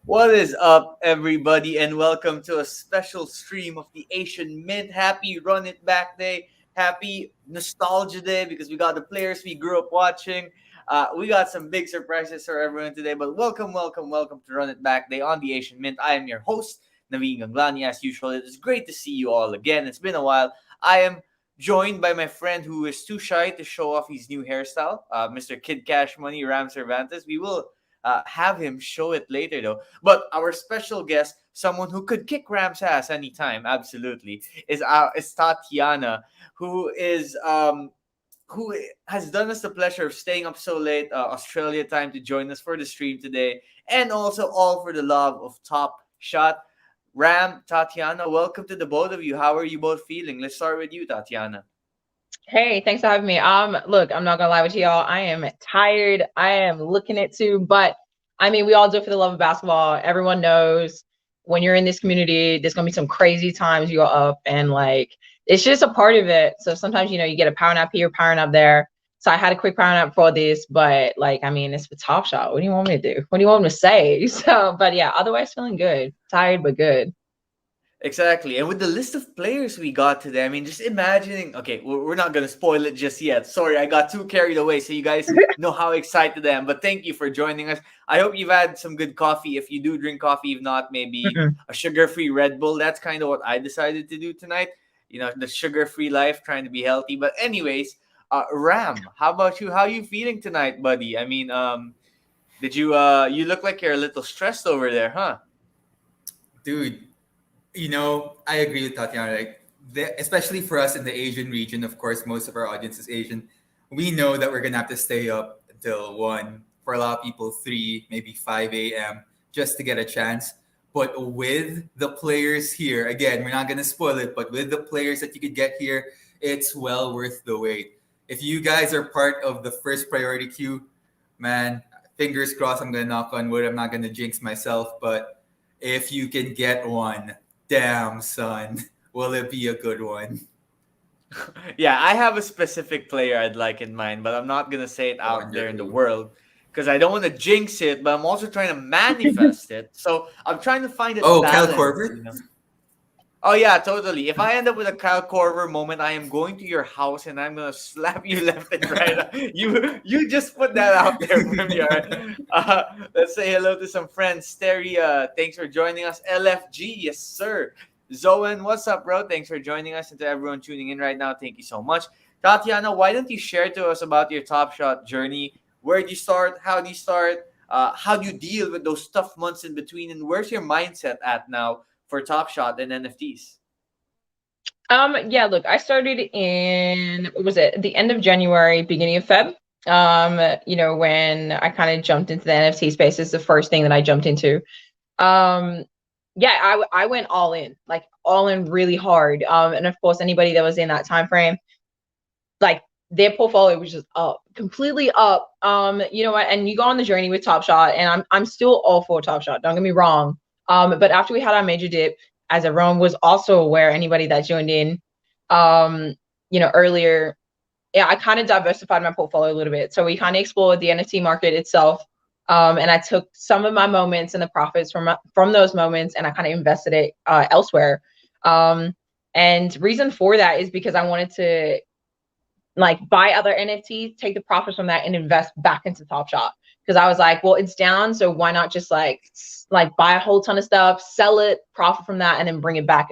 What is up, everybody, and welcome to a special stream of the Asian Mint. Happy Run It Back Day. Happy Nostalgia Day because we got the players we grew up watching. We got some big surprises for everyone today, but welcome to Run It Back Day on the Asian Mint. I am your host, Naveen Ganglani. As usual, it is great to see you all again. It's been a while. I am joined by my friend who is too shy to show off his new hairstyle, Mr. Kid Cash Money, Ram Cervantes. We will have him show it later though. But our special guest, someone who could kick Ram's ass anytime, absolutely, is Tatyanna, who has done us the pleasure of staying up so late, Australia time, to join us for the stream today, and also all for the love of Top Shot. Ram, Tatyanna, welcome to the both of you. How are you both feeling? Let's start with you, Tatyanna. Hey, thanks for having me. Look, I'm not gonna lie with y'all. I am tired. I am looking it too, but I mean, we all do it for the love of basketball. Everyone knows when you're in this community, there's gonna be some crazy times you're up, and like it's just a part of it. So sometimes you get a power nap here, power nap there. So I had a quick power nap for this, but like I mean, it's for Top Shot. What do you want me to do? What do you want me to say? So, but yeah, otherwise feeling good. Tired but good. Exactly. And with the list of players we got today, I mean, just imagining. Okay, we're not going to spoil it just yet. Sorry, I got too carried away. So you guys know how excited I am. But thank you for joining us. I hope you've had some good coffee. If you do drink coffee, if not, maybe a sugar free Red Bull. That's kind of what I decided to do tonight. The sugar free life, trying to be healthy. But, anyways, Ram, how about you? How are you feeling tonight, buddy? I mean, did you look like you're a little stressed over there, huh? Dude, I agree with Tatiana. Like, especially for us in the Asian region, of course, most of our audience is Asian. We know that we're gonna have to stay up until 1, for a lot of people 3, maybe 5 a.m. just to get a chance. But with the players here, again, we're not gonna spoil it, but with the players that you could get here, it's well worth the wait. If you guys are part of the first priority queue, man, fingers crossed. I'm gonna knock on wood. I'm not gonna jinx myself, but if you can get one, damn, son, will it be a good one? Yeah, I have a specific player I'd like in mind, but I'm not gonna say it out there in the Wonderful. world because I don't want to jinx it. But I'm also trying to manifest it, so I'm trying to find a Oh, Cal balance. Corbett? Oh yeah, totally. If I end up with a Kyle Korver moment, I am going to your house and I'm gonna slap you left and right. You just put that out there for me. All right. Let's say hello to some friends. Steria, thanks for joining us. LFG, yes sir. Zoen, what's up, bro? Thanks for joining us, and to everyone tuning in right now, thank you so much. Tatiana, why don't you share to us about your Top Shot journey? Where do you start? How do you start? How do you deal with those tough months in between? And where's your mindset at now for Top Shot and NFTs? Yeah, look, I started in, what was it, the end of January, beginning of Feb. When I kind of jumped into the NFT space, is the first thing that I jumped into. Yeah, I went all in, like all in really hard. And of course, anybody that was in that time frame, like their portfolio was just up, completely up. You know what? And you go on the journey with Top Shot, and I'm still all for Top Shot. Don't get me wrong. But after we had our major dip, as everyone was also aware, anybody that joined in, earlier, yeah, I kind of diversified my portfolio a little bit. So we kind of explored the NFT market itself. And I took some of my moments and the profits from those moments, and I kind of invested it elsewhere. And reason for that is because I wanted to like buy other NFTs, take the profits from that, and invest back into Top Shot. Because I was like, well, it's down, so why not just like buy a whole ton of stuff, sell it, profit from that, and then bring it back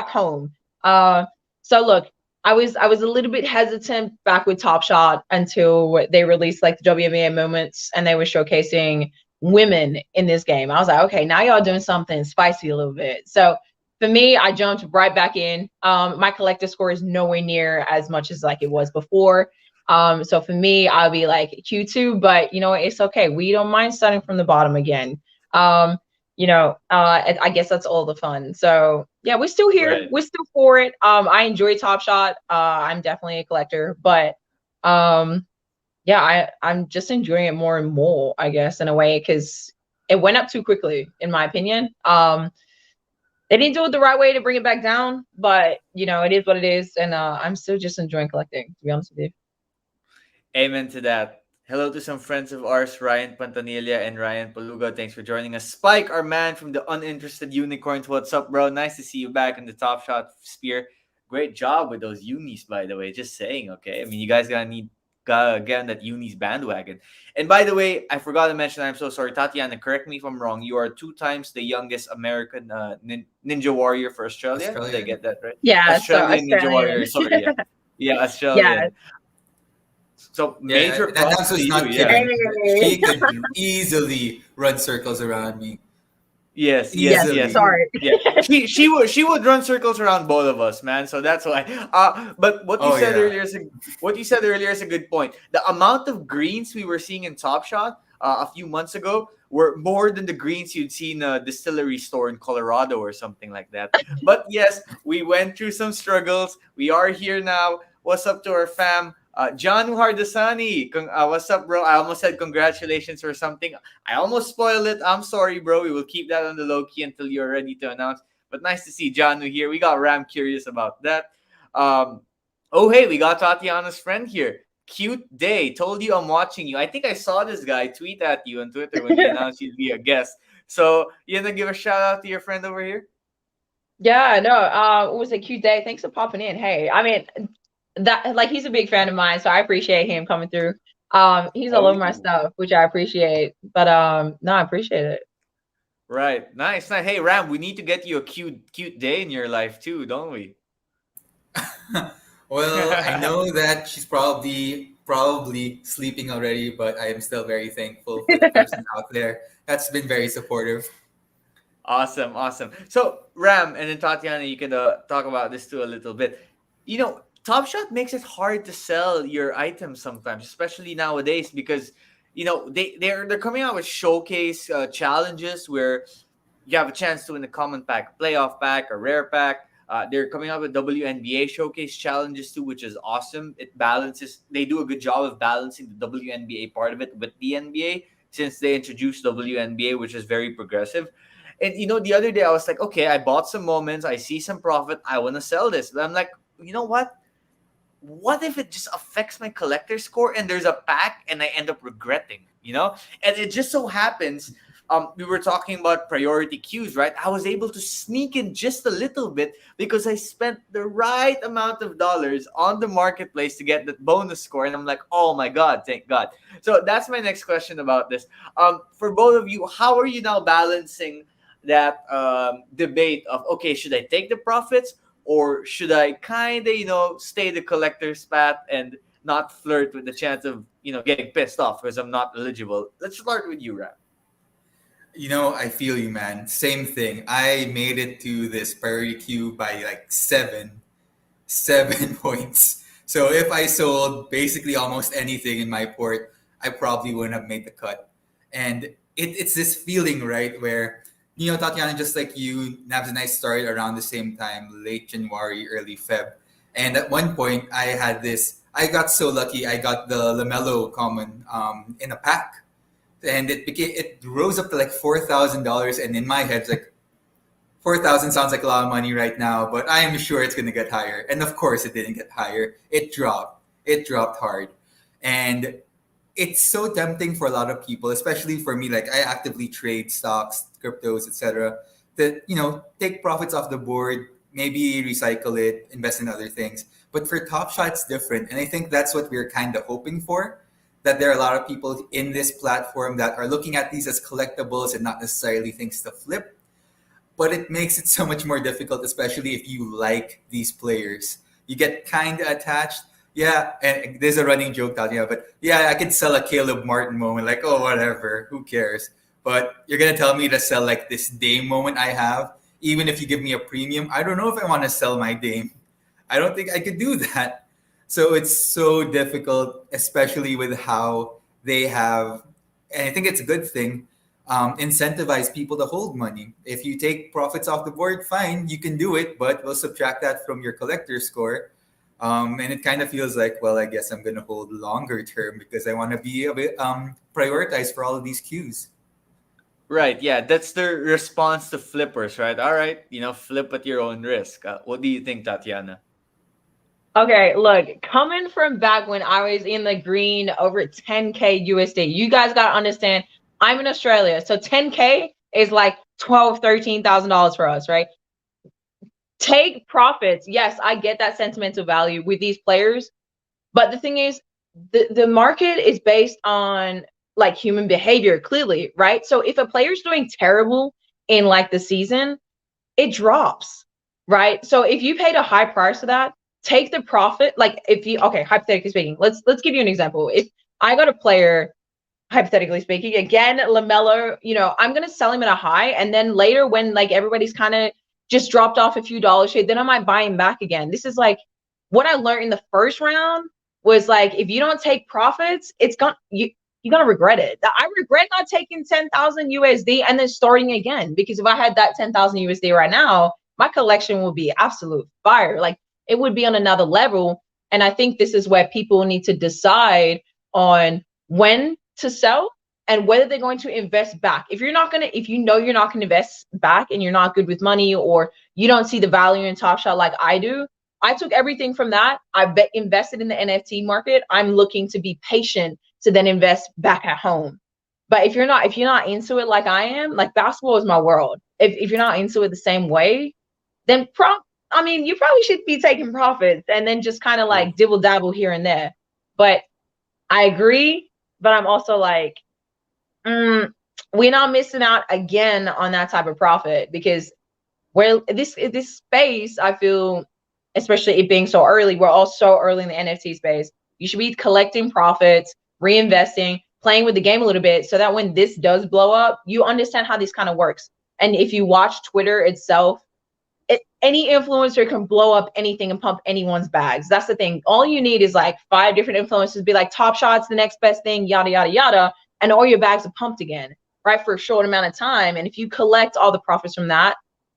home. So look, I was a little bit hesitant back with Top Shot until they released like the WNBA moments, and they were showcasing women in this game. I was like, okay, now y'all doing something spicy a little bit. So for me, I jumped right back in. My collector score is nowhere near as much as like it was before. So for me, I'll be like Q2, but it's okay. We don't mind starting from the bottom again. I guess that's all the fun. So yeah, we're still here. Right. We're still for it. I enjoy Top Shot. I'm definitely a collector, but yeah, I'm just enjoying it more and more, I guess, in a way, because it went up too quickly, in my opinion. They didn't do it the right way to bring it back down, but it is what it is, and I'm still just enjoying collecting, to be honest with you. Amen to that. Hello to some friends of ours, Ryan Pantanilla and Ryan Paluga. Thanks for joining us. Spike, our man from the Uninterested Unicorns. What's up, bro? Nice to see you back in the Top Shot sphere. Great job with those unis, by the way. Just saying, okay? I mean, you guys gotta get on that unis bandwagon. And by the way, I forgot to mention, I'm so sorry. Tatiana, correct me if I'm wrong. You are two times the youngest American Ninja Warrior for Australia. Did I Australian. get that right? Yeah, so Australian Ninja Australian. Warrior. Sorry, yeah. Yeah, Yeah. Australian. So Yeah, major that props to Namso's you. not Yeah. kidding. Hey. She could easily run circles around me. Yes, yes, Yes, yes. Easily. sorry. Yeah. She would run circles around both of us, man. So that's why. But what you Oh said yeah. earlier is a good point. The amount of greens we were seeing in Top Shot a few months ago were more than the greens you'd see in a distillery store in Colorado or something like that. But yes, we went through some struggles. We are here now. What's up to our fam? John Hardasani, what's up, bro? I almost said congratulations or something. I almost spoiled it. I'm sorry, bro. We will keep that on the low key until you're ready to announce. But nice to see Janu here. We got Ram curious about that. Um, oh, hey, we got Tatiana's friend here. Cute day. Told you I'm watching you. I think I saw this guy tweet at you on Twitter when we announced you'd be a guest. So, you gonna give a shout out to your friend over here? Yeah, no, it was a cute day. Thanks for popping in. Hey, I mean, that like he's a big fan of mine, so I appreciate him coming through. He's all over my Oh, stuff, which I appreciate. But no, I appreciate it. right. Nice, nice. Hey, Ram, we need to get you a cute day in your life too, don't we? Well, I know that she's probably sleeping already, but I am still very thankful for the person out there that's been very supportive. Awesome, awesome. So Ram and then Tatiana, you can talk about this too a little bit. Top Shot makes it hard to sell your items sometimes, especially nowadays, because they're coming out with showcase challenges where you have a chance to win a common pack, playoff pack, a rare pack. They're coming out with WNBA showcase challenges too, which is awesome. It balances. They do a good job of balancing the WNBA part of it with the NBA since they introduced WNBA, which is very progressive. And the other day I was like, okay, I bought some moments, I see some profit, I want to sell this. But I'm like, you know what? What if it just affects my collector score and there's a pack and I end up regretting? And it just so happens, we were talking about priority queues, right? I was able to sneak in just a little bit because I spent the right amount of dollars on the marketplace to get that bonus score. And I'm like, oh my God, thank God. So that's my next question about this. For both of you, how are you now balancing that debate of, okay, should I take the profits or should I kind of, stay the collector's path and not flirt with the chance of, getting pissed off because I'm not eligible? Let's start with you, Rap. I feel you, man. Same thing. I made it to this priority queue by like seven points. So if I sold basically almost anything in my port, I probably wouldn't have made the cut. And it's this feeling, right, where Tatiana, just like you, Navs and I started around the same time, late January, early Feb. And at one point, I had this. I got so lucky. I got the Lamelo common in a pack, and it rose up to like $4,000. And in my head, it's like 4,000 sounds like a lot of money right now, but I am sure it's gonna get higher. And of course, it didn't get higher. It dropped. It dropped hard, and it's so tempting for a lot of people, especially for me. Like I actively trade stocks, cryptos, etc. That take profits off the board, maybe recycle it, invest in other things. But for Top Shot, it's different, and I think that's what we're kind of hoping for. That there are a lot of people in this platform that are looking at these as collectibles and not necessarily things to flip. But it makes it so much more difficult, especially if you like these players. You get kind of attached. Yeah, and there's a running joke out here, but yeah, I could sell a Caleb Martin moment, like, oh, whatever, who cares? But you're gonna tell me to sell like this Dame moment I have, even if you give me a premium. I don't know if I want to sell my Dame. I don't think I could do that. So it's so difficult, especially with how they have, and I think it's a good thing, incentivize people to hold money. If you take profits off the board, fine, you can do it, but we'll subtract that from your collector score. And it kind of feels like, well, I guess I'm going to hold longer term because I want to be a bit prioritized for all of these cues. Right, yeah, that's the response to flippers, right? All right, flip at your own risk. What do you think, Tatiana? Okay, look, coming from back when I was in the green over 10K USD, you guys got to understand, I'm in Australia. So 10K is like $12,000, $13,000 for us, right? Take profits. Yes, I get that sentimental value with these players. But the thing is, the market is based on like human behavior, clearly, right? So if a player's doing terrible in like the season, it drops, right? So if you paid a high price for that, take the profit. Like if you, okay, hypothetically speaking, let's give you an example. If I got a player, hypothetically speaking, again, LaMelo, I'm gonna sell him at a high, and then later when like everybody's kind of just dropped off a few dollars, then I might buy him back again. This is like what I learned in the first round was like if you don't take profits, it's gonna you're gonna regret it. I regret not taking 10,000 USD and then starting again, because if I had that 10,000 USD right now, my collection would be absolute fire. Like it would be on another level. And I think this is where people need to decide on when to sell and whether they're going to invest back. If you're not going to, if you know you're not going to invest back and you're not good with money, or you don't see the value in Top Shot like I do, I took everything from that. Invested in the NFT market. I'm looking to be patient to then invest back at home. But if you're not into it like I am, like basketball is my world. If you're not into it the same way, then you probably should be taking profits and then just kind of like dibble dabble here and there. But I agree, but I'm also like, we're not missing out again on that type of profit, because where this space, I feel, especially it being so early, we're all so early in the NFT space. You should be collecting profits, reinvesting, playing with the game a little bit, so that when this does blow up, you understand how this kind of works. And if you watch Twitter itself, any influencer can blow up anything and pump anyone's bags. That's the thing. All you need is like 5 different influencers be like, Top Shot's the next best thing, yada, yada, yada. And all your bags are pumped again, right? For a short amount of time. And if you collect all the profits from that,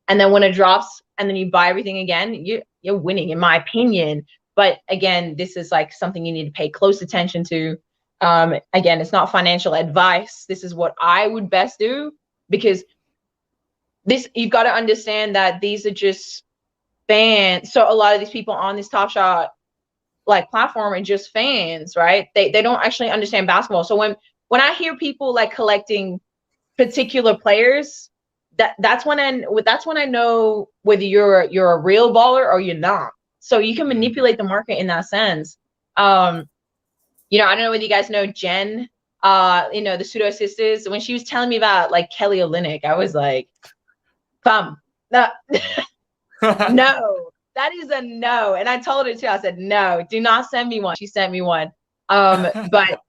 and then when it drops and then you buy everything again, you're winning, in my opinion. But again, this is like something you need to pay close attention to. Again, it's not financial advice. This is what I would best do, because you've got to understand that these are just fans. So a lot of these people on this Top Shot like platform are just fans, right? They don't actually understand basketball. So when I hear people like collecting particular players, that's when I know whether you're a real baller or you're not. So you can manipulate the market in that sense. I don't know whether you guys know Jen, the Pseudo Sisters. When she was telling me about like Kelly Olynyk, I was like, no, no, that is a no. And I told her too. I said, no, do not send me one. She sent me one. But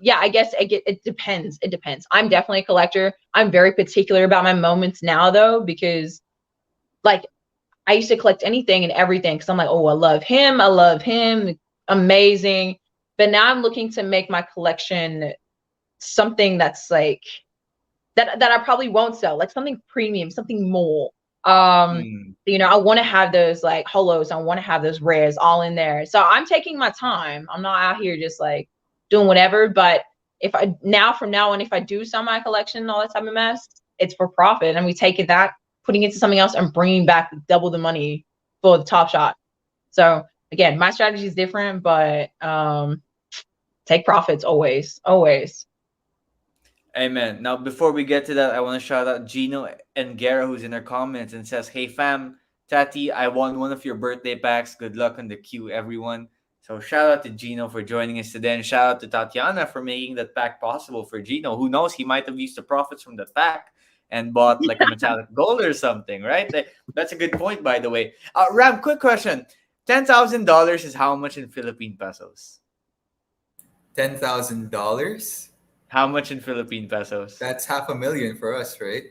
yeah, I guess it depends. It depends. I'm definitely a collector. I'm very particular about my moments now, though, because like I used to collect anything and everything because I'm like, oh, I love him, amazing. But now I'm looking to make my collection something that's like that I probably won't sell, like something premium, something more. I want to have those like holos, I want to have those rares all in there. So I'm taking my time. I'm not out here just like doing whatever. But from now on, if I do sell my collection and all that type of mess, it's for profit, and we taking that, putting it into something else, and bringing back double the money for the Top Shot. So again, my strategy is different, but take profits always. Amen. Now, before we get to that, I want to shout out Gino and Gara, who's in our comments and says, "Hey fam, Tati, I won one of your birthday packs. Good luck on the queue, everyone." So shout out to Gino for joining us today, and shout out to Tatiana for making that pack possible for Gino. Who knows? He might have used the profits from that pack and bought like a metallic gold or something, right? That's a good point, by the way. Ram, quick question: $10,000 is how much in Philippine pesos? $10,000. How much in Philippine pesos? That's $500,000 for us, right?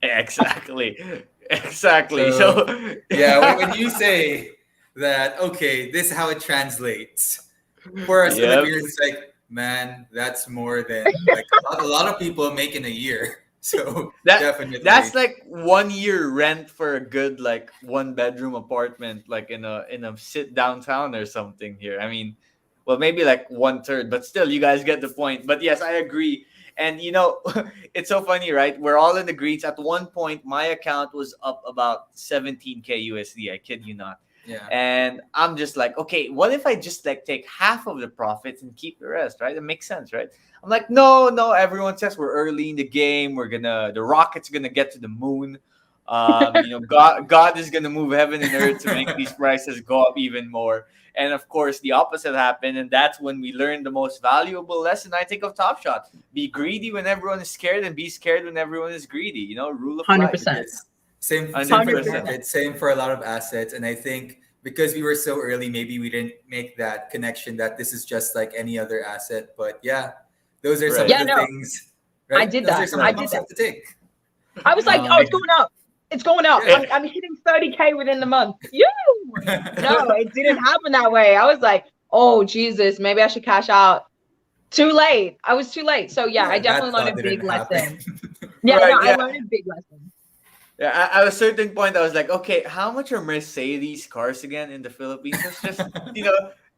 Exactly. Exactly. So, So yeah, when you say that okay, this is how it translates. For us Yep. Filipinos, it's like, man, that's more than like a lot of people make in a year. So That that's definitely, like 1 year rent for a good like one bedroom apartment, like in a sit downtown or something here. I mean, well, maybe like one third, but still, you guys get the point. But yes, I agree. And it's so funny, right? We're all in the greens. At one point, my account was up about 17K USD. I kid you not. yeah. And I'm just like, okay, what if I just like take half of the profits and keep the rest, right? It makes sense, right? I'm like, no, no. Everyone says we're early in the game. The rocket's gonna get to the moon. God is gonna move heaven and earth to make these prices go up even more. And of course, the opposite happened, and that's when we learned the most valuable lesson I think of Top Shot: be greedy when everyone is scared, and be scared when everyone is greedy. Rule of life. 100%. Yes. Same for Hundred the 100%. percent. market, same for a lot of assets. And I think because we were so early, maybe we didn't make that connection that this is just like any other asset. But yeah, those are some of Right. Yeah, the no, things, I right? did Those are that. some of I the Right. did bumps you that. have to take. I was like, oh, Um, it's going up. It's going up. yeah. I'm hitting 30K within the month. You No, it didn't happen that way. I was like, oh Jesus, maybe I should cash out. Too late. I was too late. So yeah, I Yeah, definitely that learned thought a didn't big happen. lesson. Yeah, no, Right. I Yeah. learned a big lesson. Yeah. At a certain point, I was like, okay, how much are Mercedes cars again in the Philippines? Let's just,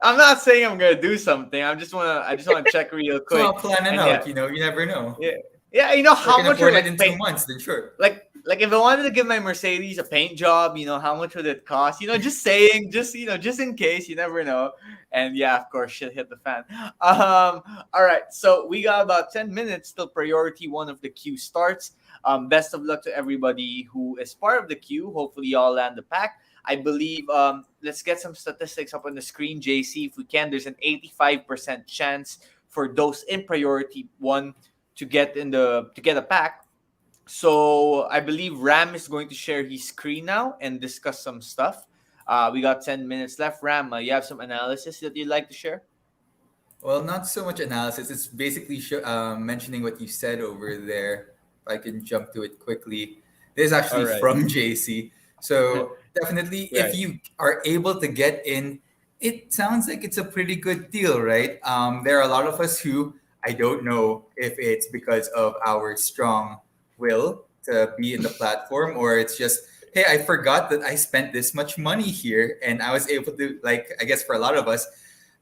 I'm not saying I'm gonna do something. I just wanna check real So I'll quick. plan it And yeah, out. You never know. yeah, yeah. If I How can much are afford it like in paint? 2 months, then sure. Like if I wanted to give my Mercedes a paint job, how much would it cost? Just saying, just in case, you never know. And yeah, of course, shit hit the fan. All right, so we got about 10 minutes till priority one of the queue starts. Best of luck to everybody who is part of the queue. Hopefully, y'all land the pack. I believe. Let's get some statistics up on the screen, JC, if we can. There's an 85% chance for those in priority one to get a pack. So I believe Ram is going to share his screen now and discuss some stuff. We got 10 minutes left. Ram, you have some analysis that you'd like to share? Well, not so much analysis. It's basically mentioning what you said over there. If I can jump to it quickly. This is All actually right. from JC. So definitely, if Right. you are able to get in, it sounds like it's a pretty good deal, right? There are a lot of us who I don't know if it's because of our strong will to be in the platform or it's just, hey, I forgot that I spent this much money here and I was able to, like, I guess for a lot of us,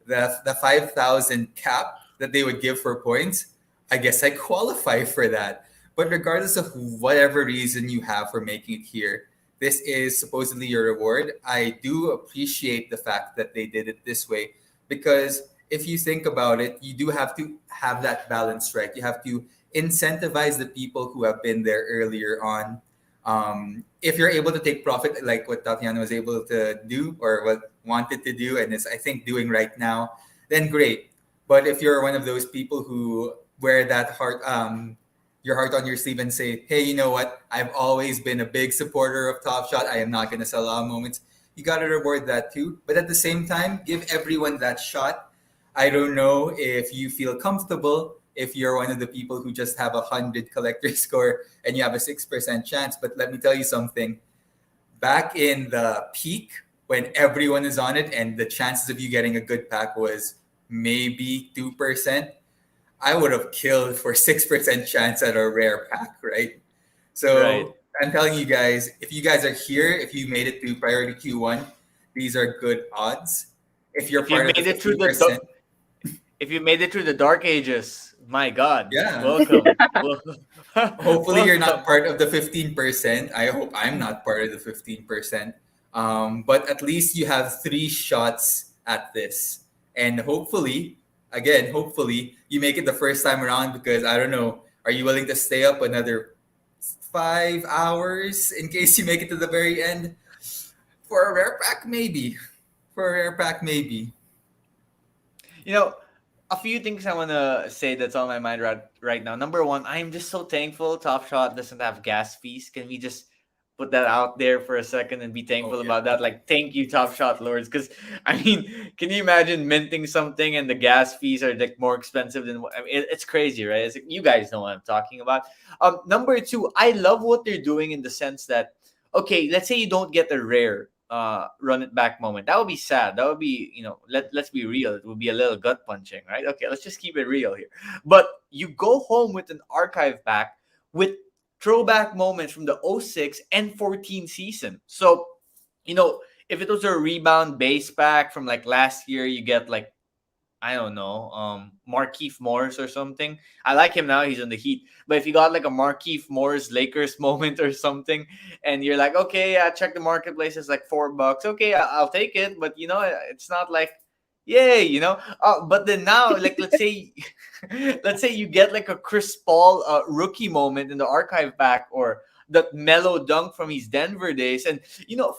the 5,000 cap that they would give for points, I guess I qualify for that. But regardless of whatever reason you have for making it here, this is supposedly your reward. I do appreciate the fact that they did it this way because if you think about it, you do have to have that balance, right? You have to incentivize the people who have been there earlier on. If you're able to take profit, like what Tatiana was able to do or what wanted to do, and is I think doing right now, then great. But if you're one of those people who wear that heart, your heart on your sleeve and say, hey, you know what? I've always been a big supporter of Top Shot. I am not going to sell out moments. You got to reward that too. But at the same time, give everyone that shot. I don't know if you feel comfortable if you're one of the people who just have 100 collector score and you have a 6% chance. But let me tell you something. Back in the peak, when everyone is on it and the chances of you getting a good pack was maybe 2%, I would have killed for 6% chance at a rare pack, right? Right. So I'm telling you guys, if you guys are here, if you made it to priority Q1, these are good odds. If you're If you part of the made it through 15%, if you made it through the dark ages, my God, yeah. welcome. Hopefully you're not Welcome. part of the 15%. I hope I'm not part of the 15%. But at least you have 3 shots at this. And hopefully, again, hopefully you make it the first time around because I don't know, are you willing to stay up another 5 hours in case you make it to the very end? For a rare pack, maybe. For a rare pack, maybe. You know, a few things I want to say that's on my mind right now. Number one, I'm just so thankful Top Shot doesn't have gas fees. Can we just put that out there for a second and be Oh, thankful yeah. about that? Like, thank you, Top Shot Lords. Because, I mean, can you imagine minting something and the gas fees are like more expensive than what? I mean, it's crazy, right? You guys know what I'm talking about. Number two, I love what they're doing in the sense that, okay, let's say you don't get a rare. run it back moment. That would be sad. That would be, let's be real. It would be a little gut punching, right? Okay, let's just keep it real here. But you go home with an archive pack with throwback moments from the '06 and '14 season. So, if it was a rebound base pack from like last year, you get like, I don't know, Markieff Morris or something. I like him now; he's on the Heat. But if you got like a Markieff Morris Lakers moment or something, and you're like, okay, yeah, check the marketplace, it's like $4. Okay, I'll take it. But it's not like, yay, But then now, like, let's say, let's say you get like a Chris Paul rookie moment in the archive pack, or that mellow dunk from his Denver days. And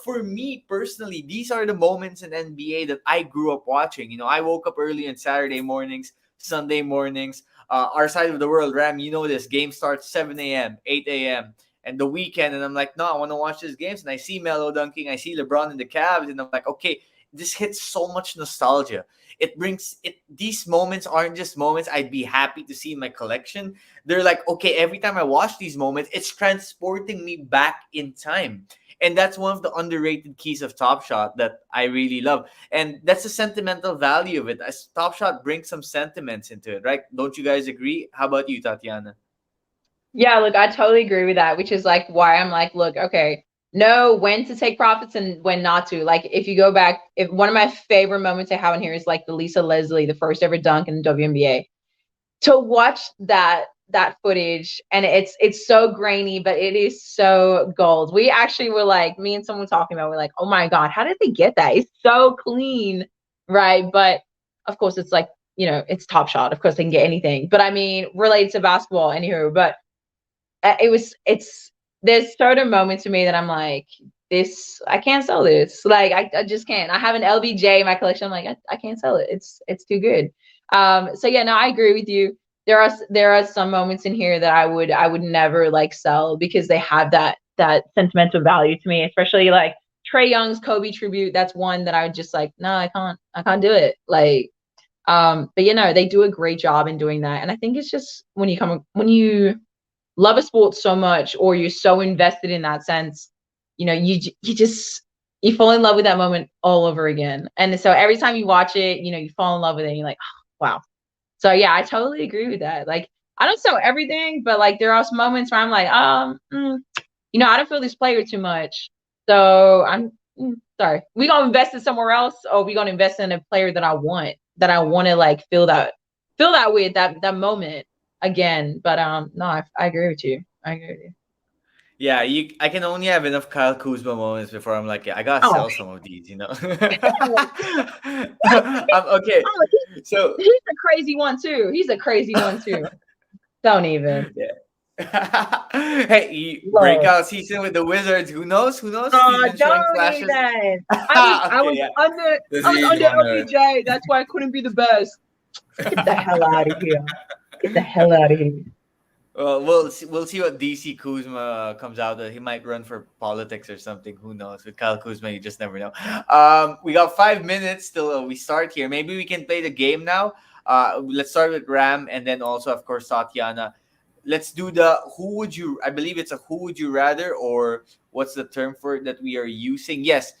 for me personally, these are the moments in NBA that I grew up watching. I woke up early on Saturday mornings, Sunday mornings. Our side of the world, Ram, this game starts 7 a.m., 8 a.m., and the weekend, and I'm like, no, I want to watch these games. And I see Melo dunking, I see LeBron in the Cavs, and I'm like, okay, this hits so much nostalgia. It brings it. These moments aren't just moments I'd be happy to see in my collection. They're like, okay, every time I watch these moments, it's transporting me back in time. And that's one of the underrated keys of Top Shot that I really love. And that's the sentimental value of it. As Top Shot brings some sentiments into it, right? Don't you guys agree? How about you, Tatiana? Yeah, look, I totally agree with that, which is like why I'm like, look, okay, know when to take profits and when not to. Like if you go back, if one of my favorite moments I have in here is like the Lisa Leslie, the first ever dunk in the WNBA. To watch that footage, and it's so grainy, but it is so gold. We actually were like, me and someone talking about, we're like, oh my God, how did they get that? It's so clean, right? But of course it's like, it's Top Shot. Of course they can get anything. But I mean, related to basketball, anywho, but it's there's certain moments to me that I'm like, this, I can't sell this. Like I just can't. I have an LBJ in my collection. I'm like, I can't sell it. It's too good. So yeah, no, I agree with you. There are some moments in here that I would never like sell because they have that sentimental value to me, especially like Trey Young's Kobe tribute. That's one that I would just like, no, I can't do it. Like, but they do a great job in doing that. And I think it's just when you love a sport so much, or you're so invested in that sense, you fall in love with that moment all over again. And so every time you watch it, you fall in love with it and you're like, oh, wow. So yeah, I totally agree with that. Like I don't sell everything, but like there are some moments where I'm like, I don't feel this player too much. So I'm sorry. We gonna invest in somewhere else, or we gonna invest in a player that I want to like feel that with that moment again. But no, I agree with you. I agree with you. Yeah, I can only have enough Kyle Kuzma moments before I'm like, yeah, I gotta Oh, sell some of these. oh, Okay, oh, so he's a crazy one too. He's a crazy one too. Don't even. yeah. Hey, Lord. breakout season with the Wizards. Who knows? Who knows? He's Oh, been showing don't flashes. even. I was I Okay, was yeah. under Does I was he under wanna? LBJ. That's why I couldn't be the best. Get the hell out of here. Get the hell out of here. Well, we'll see what DC Kuzma comes out with. He might run for politics or something. Who knows? With Kyle Kuzma, you just never know. We got 5 minutes till we start here. Maybe we can play the game now. Let's start with Ram, and then also, of course, Tatiana. Let's do the who would you. I believe it's a who would you rather, or what's the term for it that we are using? Yes,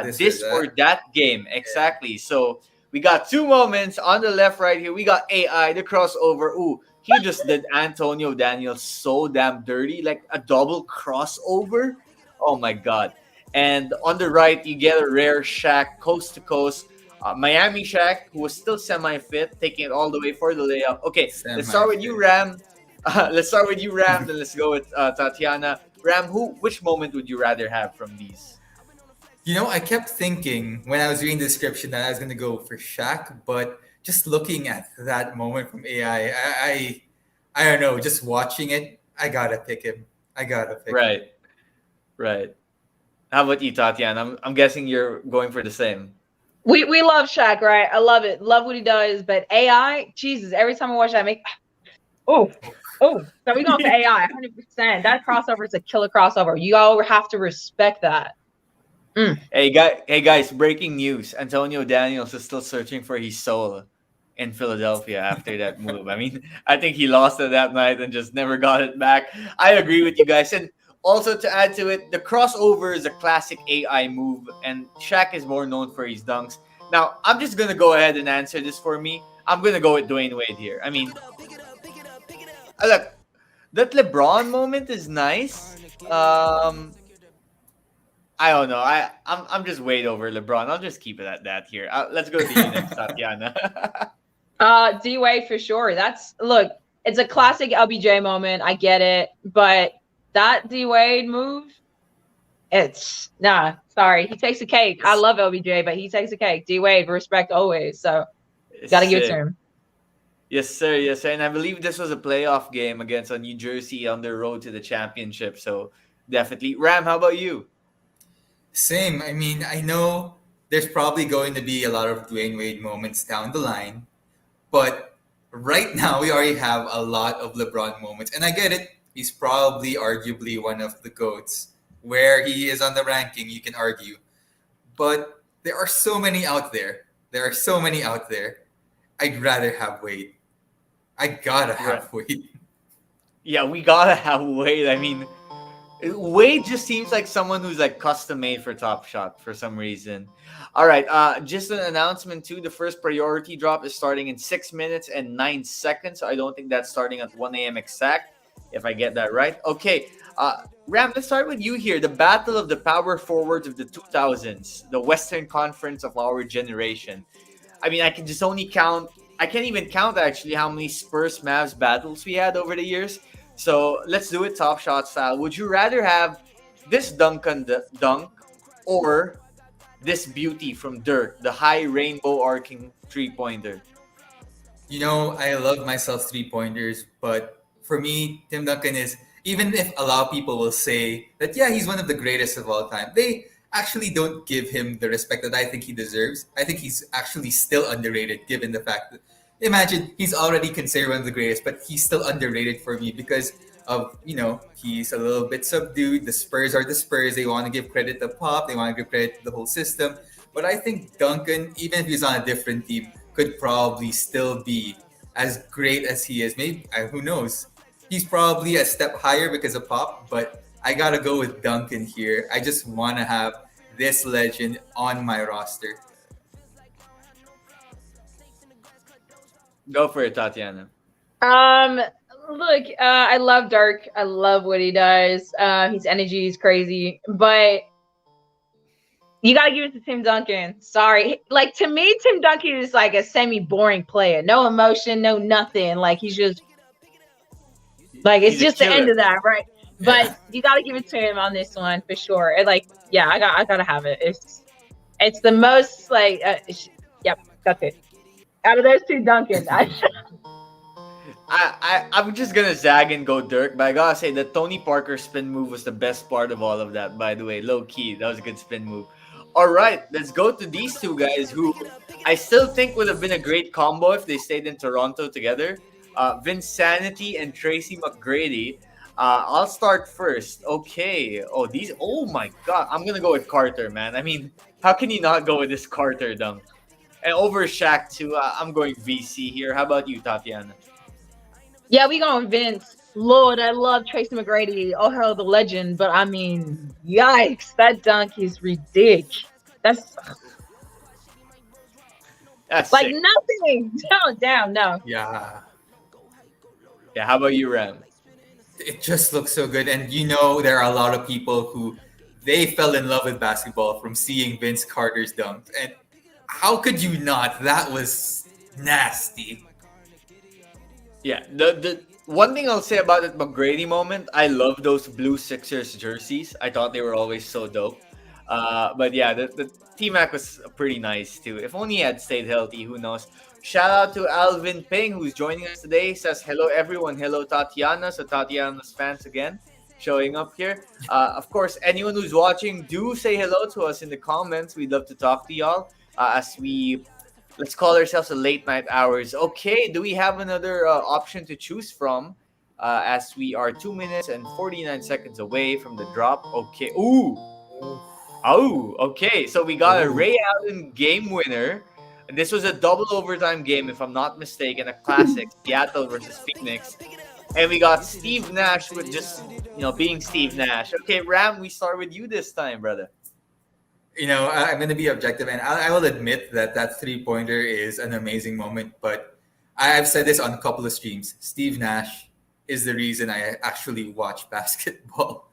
This or this or that? that game exactly. So we got two moments on the left right here. We got AI, the crossover. Ooh, he just did Antonio Daniels so damn dirty, like a double crossover. Oh my god! And on the right, you get a rare Shaq coast to coast. Miami Shaq, who was still semi fit, taking it all the way for the layup. Okay, let's Semi start with you, fit. Ram. Let's start with you, Ram. Then let's go with Tatiana. Ram, which moment would you rather have from these? I kept thinking when I was reading the description that I was gonna go for Shaq, but just looking at that moment from AI, I don't know. Just watching it, I gotta pick him. I gotta pick him. Right, right. How about you, Tatiana? I'm guessing you're going for the same. We love Shaq, right? I love it. Love what he does. But AI, Jesus, every time I watch that, I make oh, oh. So we going for AI, 100%. That crossover is a killer crossover. You all have to respect that. Hey guys! Breaking news: Antonio Daniels is still searching for his soul in Philadelphia after that move. I mean, I think he lost it that night and just never got it back. I agree with you guys. And Also, to add to it, the crossover is a classic AI move, and Shaq is more known for his dunks. Now, I'm just gonna go ahead and answer this for me. I'm gonna go with Dwayne Wade here. I mean, look, that LeBron moment is nice. I don't know. I'm just Wade over LeBron. I'll just keep it at that here. Let's go to you next, Tatiana. D Wade for sure. Look, it's a classic LBJ moment. I get it, but that D Wade move, it's nah. Sorry, he takes the cake. I love LBJ, but he takes the cake. D Wade, respect always. So gotta give it to Sick. him. Yes, sir. Yes, sir. And I believe this was a playoff game against New Jersey on their road to the championship. So definitely, Ram. How about you? Same. I mean, I know there's probably going to be a lot of Dwayne Wade moments down the line, but right now we already have a lot of LeBron moments. And I get it. He's probably arguably one of the GOATs. Where he is on the ranking, you can argue. But there are so many out there. There are so many out there. I'd rather have Wade. I gotta Right. have Wade. Yeah, we gotta have Wade. I mean, Wade just seems like someone who's like custom made for Top Shot for some reason. All right, just an announcement too. The first priority drop is starting in 6 minutes and 9 seconds. So I don't think that's starting at 1 a.m. exact, if I get that right. Okay, Ram, let's start with you here. The battle of the power forwards of the 2000s, the Western Conference of our generation. I mean, I can just only count. I can't even count actually how many Spurs Mavs battles we had over the years. So let's do it top shot style. Would you rather have this dunk or this beauty from Dirk, the high rainbow arcing 3 pointer? You know, I love myself 3 pointers, but for me, Tim Duncan is, even if a lot of people will say that, yeah, he's one of the greatest of all time, they actually don't give him the respect that I think he deserves. I think he's actually still underrated given the fact that, imagine, he's already considered one of the greatest, but he's still underrated for me because of, he's a little bit subdued. The Spurs are the Spurs. They want to give credit to Pop. They want to give credit to the whole system. But I think Duncan, even if he's on a different team, could probably still be as great as he is. Maybe, who knows? He's probably a step higher because of Pop, but I gotta go with Duncan here. I just want to have this legend on my roster. Go for it, Tatiana. Um, Look, I love Dirk. I love what he does. His energy is crazy, but you gotta give it to Tim Duncan. Sorry, like to me, Tim Duncan is like a semi-boring player. No emotion, no nothing. Like he's just like it's He's a just the end killer. of that, right? Yeah. But you gotta give it to him on this one for sure. And like, yeah, I gotta have it. It's the most like, yep, that's it. Out of those two, Duncan. I'm just gonna zag and go Dirk, but I gotta say the Tony Parker spin move was the best part of all of that. By the way, low key, that was a good spin move. All right, let's go to these two guys who I still think would have been a great combo if they stayed in Toronto together. Vince Sanity and Tracy McGrady. I'll start first. Okay. Oh, these. Oh my God. I'm gonna go with Carter, man. I mean, how can you not go with this Carter dunk? And over Shaq too. I'm going VC here. How about you, Tatiana? Yeah, we going Vince. Lord, I love Tracy McGrady. Oh, hell, the legend. But I mean, yikes, that dunk is ridiculous. That's That's like sick. nothing. Down, no. Yeah. Yeah. How about you, Ram? It just looks so good. And there are a lot of people who they fell in love with basketball from seeing Vince Carter's dunk. And how could you not? That was nasty. Yeah, the one thing I'll say about that McGrady moment, I love those blue Sixers jerseys. I thought they were always so dope. But yeah, the T Mac was pretty nice too. If only he had stayed healthy, who knows? Shout out to Alvin Ping who's joining us today. Says hello everyone, hello Tatiana. So Tatiana's fans again showing up here. Of course, anyone who's watching, do say hello to us in the comments. We'd love to talk to y'all as we let's call ourselves a late night hours. Okay, do we have another option to choose from? As we are 2 minutes and 49 seconds away from the drop. Okay. Ooh. Oh, okay. So we got a Ooh. Ray Allen game winner. This was a double overtime game, if I'm not mistaken, a classic, Seattle versus Phoenix. And we got Steve Nash with just, being Steve Nash. Okay, Ram, we start with you this time, brother. I'm going to be objective, and I will admit that that 3-pointer is an amazing moment. But I've said this on a couple of streams. Steve Nash is the reason I actually watch basketball.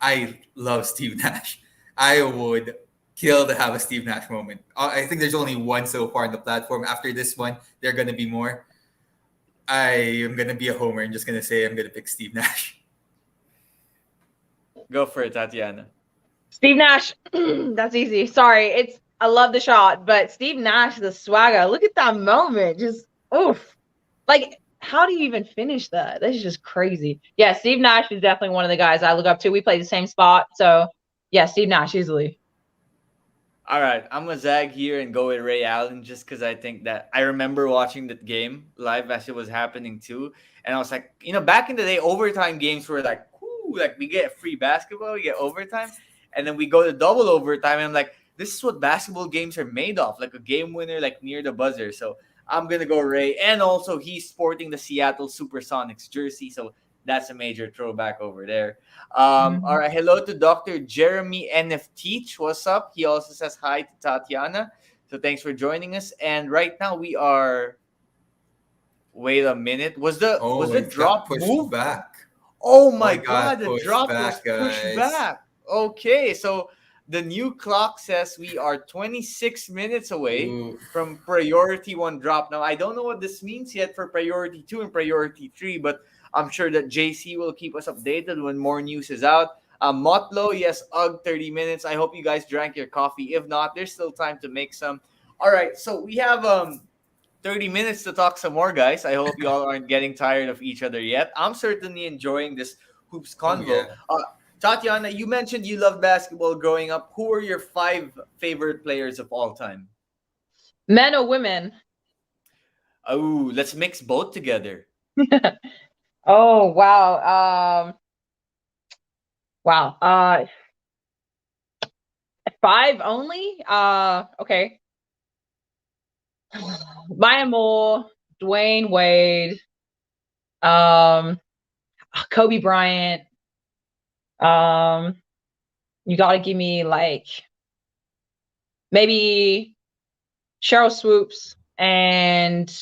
I love Steve Nash. I would kill to have a Steve Nash moment. I think there's only one so far on the platform. After this one, there are going to be more. I am going to be a homer and just going to say I'm going to pick Steve Nash. Go for it, Tatyanna. Steve Nash. That's easy. Sorry. I love the shot, but Steve Nash, the swagger. Look at that moment. Just oof. Like, how do you even finish that? That's just crazy. Yeah, Steve Nash is definitely one of the guys I look up to. We play the same spot. So yeah, Steve Nash easily. All right, I'm gonna zag here and go with Ray Allen just because I think that I remember watching that game live as it was happening too, and I was like, back in the day, overtime games were like, whoo, like we get free basketball, we get overtime, and then we go to double overtime, and I'm like, this is what basketball games are made of, like a game winner, like near the buzzer. So I'm gonna go Ray, and also he's sporting the Seattle SuperSonics jersey, so that's a major throwback over there. All right, hello to Dr. Jeremy NF Teach. What's up? He also says hi to Tatyanna. So thanks for joining us. And right now we are. Wait a minute. Was the It got drop pushed moved? back. Oh Oh, my it god, got the pushed drop was back, pushed guys. back. Okay, so the new clock says we are 26 minutes away Ooh. from priority 1 drop. Now, I don't know what this means yet for priority 2 and priority 3, but I'm sure that JC will keep us updated when more news is out. Motlo, yes, 30 minutes. I hope you guys drank your coffee. If not, there's still time to make some. All right, so we have 30 minutes to talk some more, guys. I hope you all aren't getting tired of each other yet. I'm certainly enjoying this hoops Oh, convo. yeah. Tatiana, you mentioned you loved basketball growing up. Who are your 5 favorite players of all time? Men or women? Oh, let's mix both together. Oh wow. Wow. 5 only? Okay. Maya Moore, Dwayne Wade, um, Kobe Bryant. You gotta give me like maybe Cheryl Swoops and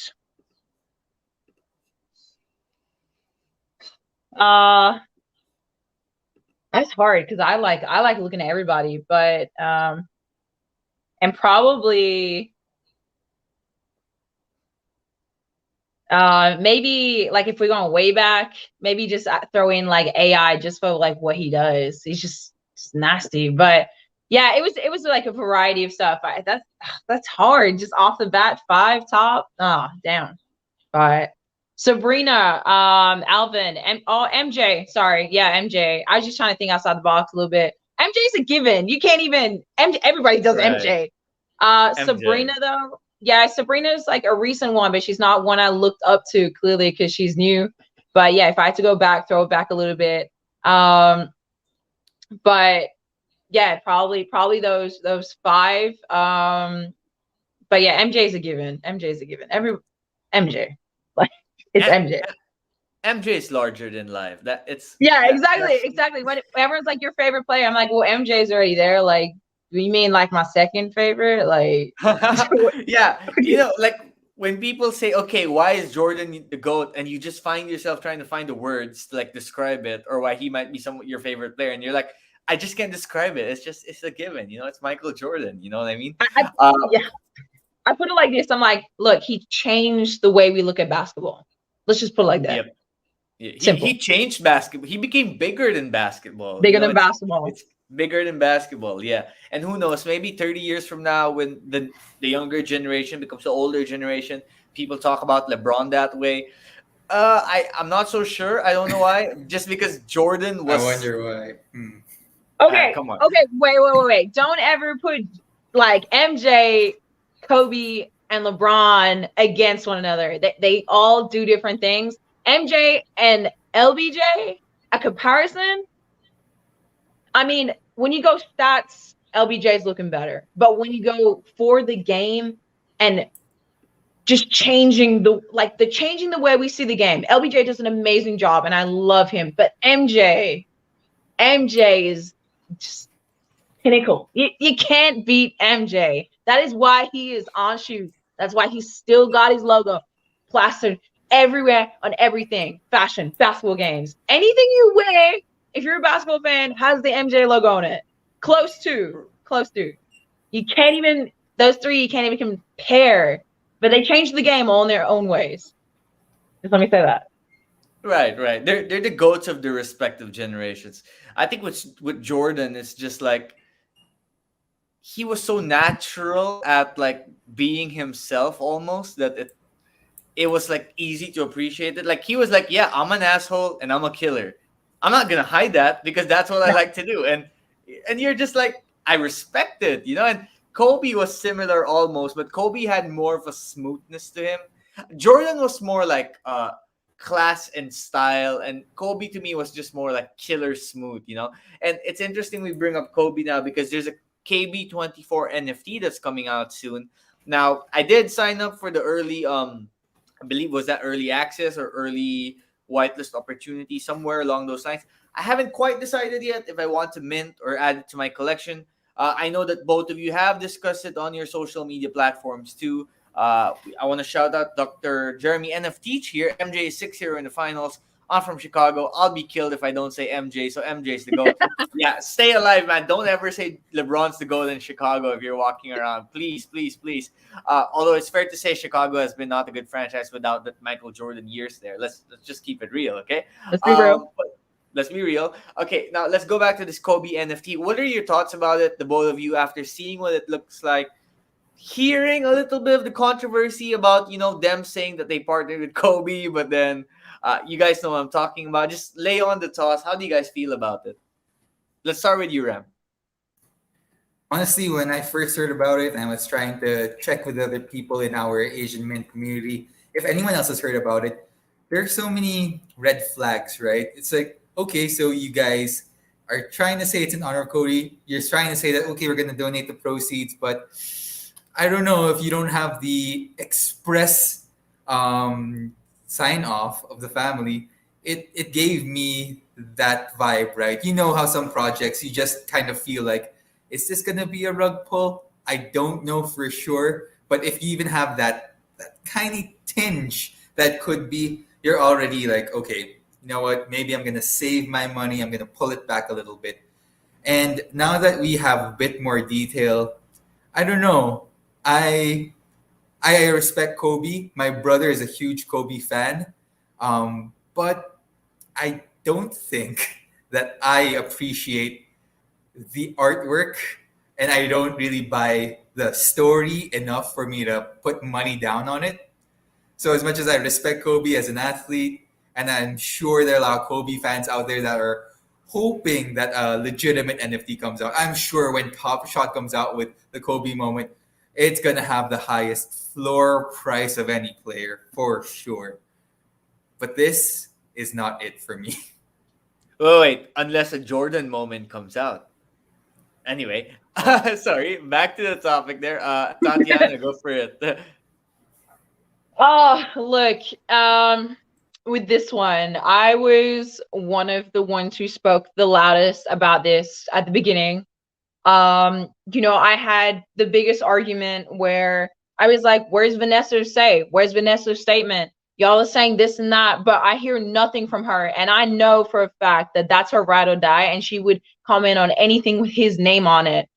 uh that's hard because I like looking at everybody, but and probably maybe like if we're going way back, maybe just throw in like AI just for like what he does. He's just nasty, but yeah, it was like a variety of stuff. That's hard just off the bat. 5 top. Oh damn. But Sabrina, Alvin, and MJ. Sorry, yeah, MJ. I was just trying to think outside the box a little bit. MJ's a given. You can't even MJ. Everybody does Right. MJ. MJ. Sabrina though, yeah, Sabrina's like a recent one, but she's not one I looked up to clearly because she's new. But yeah, if I had to go back, throw it back a little bit. But yeah, probably those 5. But yeah, MJ's a given. MJ's a given. MJ, like it's M- MJ. MJ is larger than life. That it's Yeah, that exactly, that's exactly. When everyone's like your favorite player, I'm like, well, MJ's already there. Like, do you mean like my second favorite? Like, yeah, like when people say, "Okay, why is Jordan the goat?" and you just find yourself trying to find the words to like describe it, or why he might be some your favorite player, and you're like, "I just can't describe it. It's a given." It's Michael Jordan. You know what I mean? Uh, yeah, I put it like this. I'm like, look, he changed the way we look at basketball. Let's just put it like that. yep. Yeah, he Simple. changed basketball. He became bigger than basketball. Bigger than basketball. It's bigger than basketball. Yeah, and who knows? Maybe 30 years from now, when the younger generation becomes the older generation, people talk about LeBron that way. I'm not so sure. I don't know why. Just because Jordan I was. wonder why. Hmm. Okay, Come on. okay, wait. Don't ever put like MJ, Kobe, and LeBron against one another. They all do different things. MJ and LBJ, a comparison. I mean, when you go stats, LBJ is looking better. But when you go for the game and just changing the way we see the game. LBJ does an amazing job, and I love him. But MJ is just pinnacle. You can't beat MJ. That is why he is on shoes. That's why he's still got his logo plastered everywhere on everything. Fashion, basketball games. Anything you wear, if you're a basketball fan, has the MJ logo on it. Close to. You can't even, those three, you can't even compare. But they changed the game all in their own ways. Just let me say that. Right, right. They're the goats of their respective generations. I think with Jordan, it's just like he was so natural at like being himself almost that it was like easy to appreciate it. Like he was like, yeah, I'm an asshole and I'm a killer. I'm not gonna hide that because that's what I like to do. And you're just like, I respect it, you know. And Kobe was similar almost, but Kobe had more of a smoothness to him. Jordan was more like class and style, and Kobe to me was just more like killer smooth, you know. And it's interesting we bring up Kobe now because there's a KB24 NFT that's coming out soon. Now, I did sign up for the early I believe was that early access or early whitelist opportunity somewhere along those lines. I haven't quite decided yet if I want to mint or add it to my collection. I know that both of you have discussed it on your social media platforms too. I want to shout out Dr. Jeremy NFTeach here. MJ is 6-0 in the finals. I'm from Chicago. I'll be killed if I don't say MJ. So MJ's the GOAT. Yeah, stay alive, man. Don't ever say LeBron's the GOAT in Chicago if you're walking around. Please, please, please. Although it's fair to say Chicago has been not a good franchise without the Michael Jordan years there. Let's just keep it real, okay? Let's be real. But let's be real. Okay, now let's go back to this Kobe NFT. What are your thoughts about it, the both of you, after seeing what it looks like? Hearing a little bit of the controversy about them saying that they partnered with Kobe, but then you guys know what I'm talking about. Just lay on the toss. How do you guys feel about it? Let's start with you, Ram. Honestly, when I first heard about it, and I was trying to check with other people in our Asian Mint community, if anyone else has heard about it, there's so many red flags, right? It's like, okay, so you guys are trying to say it's in honor of Cody. You're trying to say that, okay, we're going to donate the proceeds, but I don't know if you don't have the express sign off of the family. It gave me that vibe, right? You know how some projects you just kind of feel like, is this gonna be a rug pull? I don't know for sure, but if you even have that tiny tinge that could be, you're already like, okay, you know what? Maybe I'm gonna save my money. I'm gonna pull it back a little bit. And now that we have a bit more detail, I don't know. I I respect Kobe. My brother is a huge Kobe fan, but I don't think that I appreciate the artwork, and I don't really buy the story enough for me to put money down on it. So as much as I respect Kobe as an athlete, and I'm sure there are a lot of Kobe fans out there that are hoping that a legitimate NFT comes out. I'm sure when Top Shot comes out with the Kobe moment, it's gonna have the highest floor price of any player for sure. But this is not it for me. Oh, wait, unless a Jordan moment comes out. Anyway, sorry, back to the topic there. Tatiana, go for it. Oh, look, with this one, I was one of the ones who spoke the loudest about this at the beginning. I had the biggest argument where I was like, where's Vanessa's say? Where's Vanessa's statement? Y'all are saying this and that, but I hear nothing from her. And I know for a fact that that's her ride or die. And she would comment on anything with his name on it.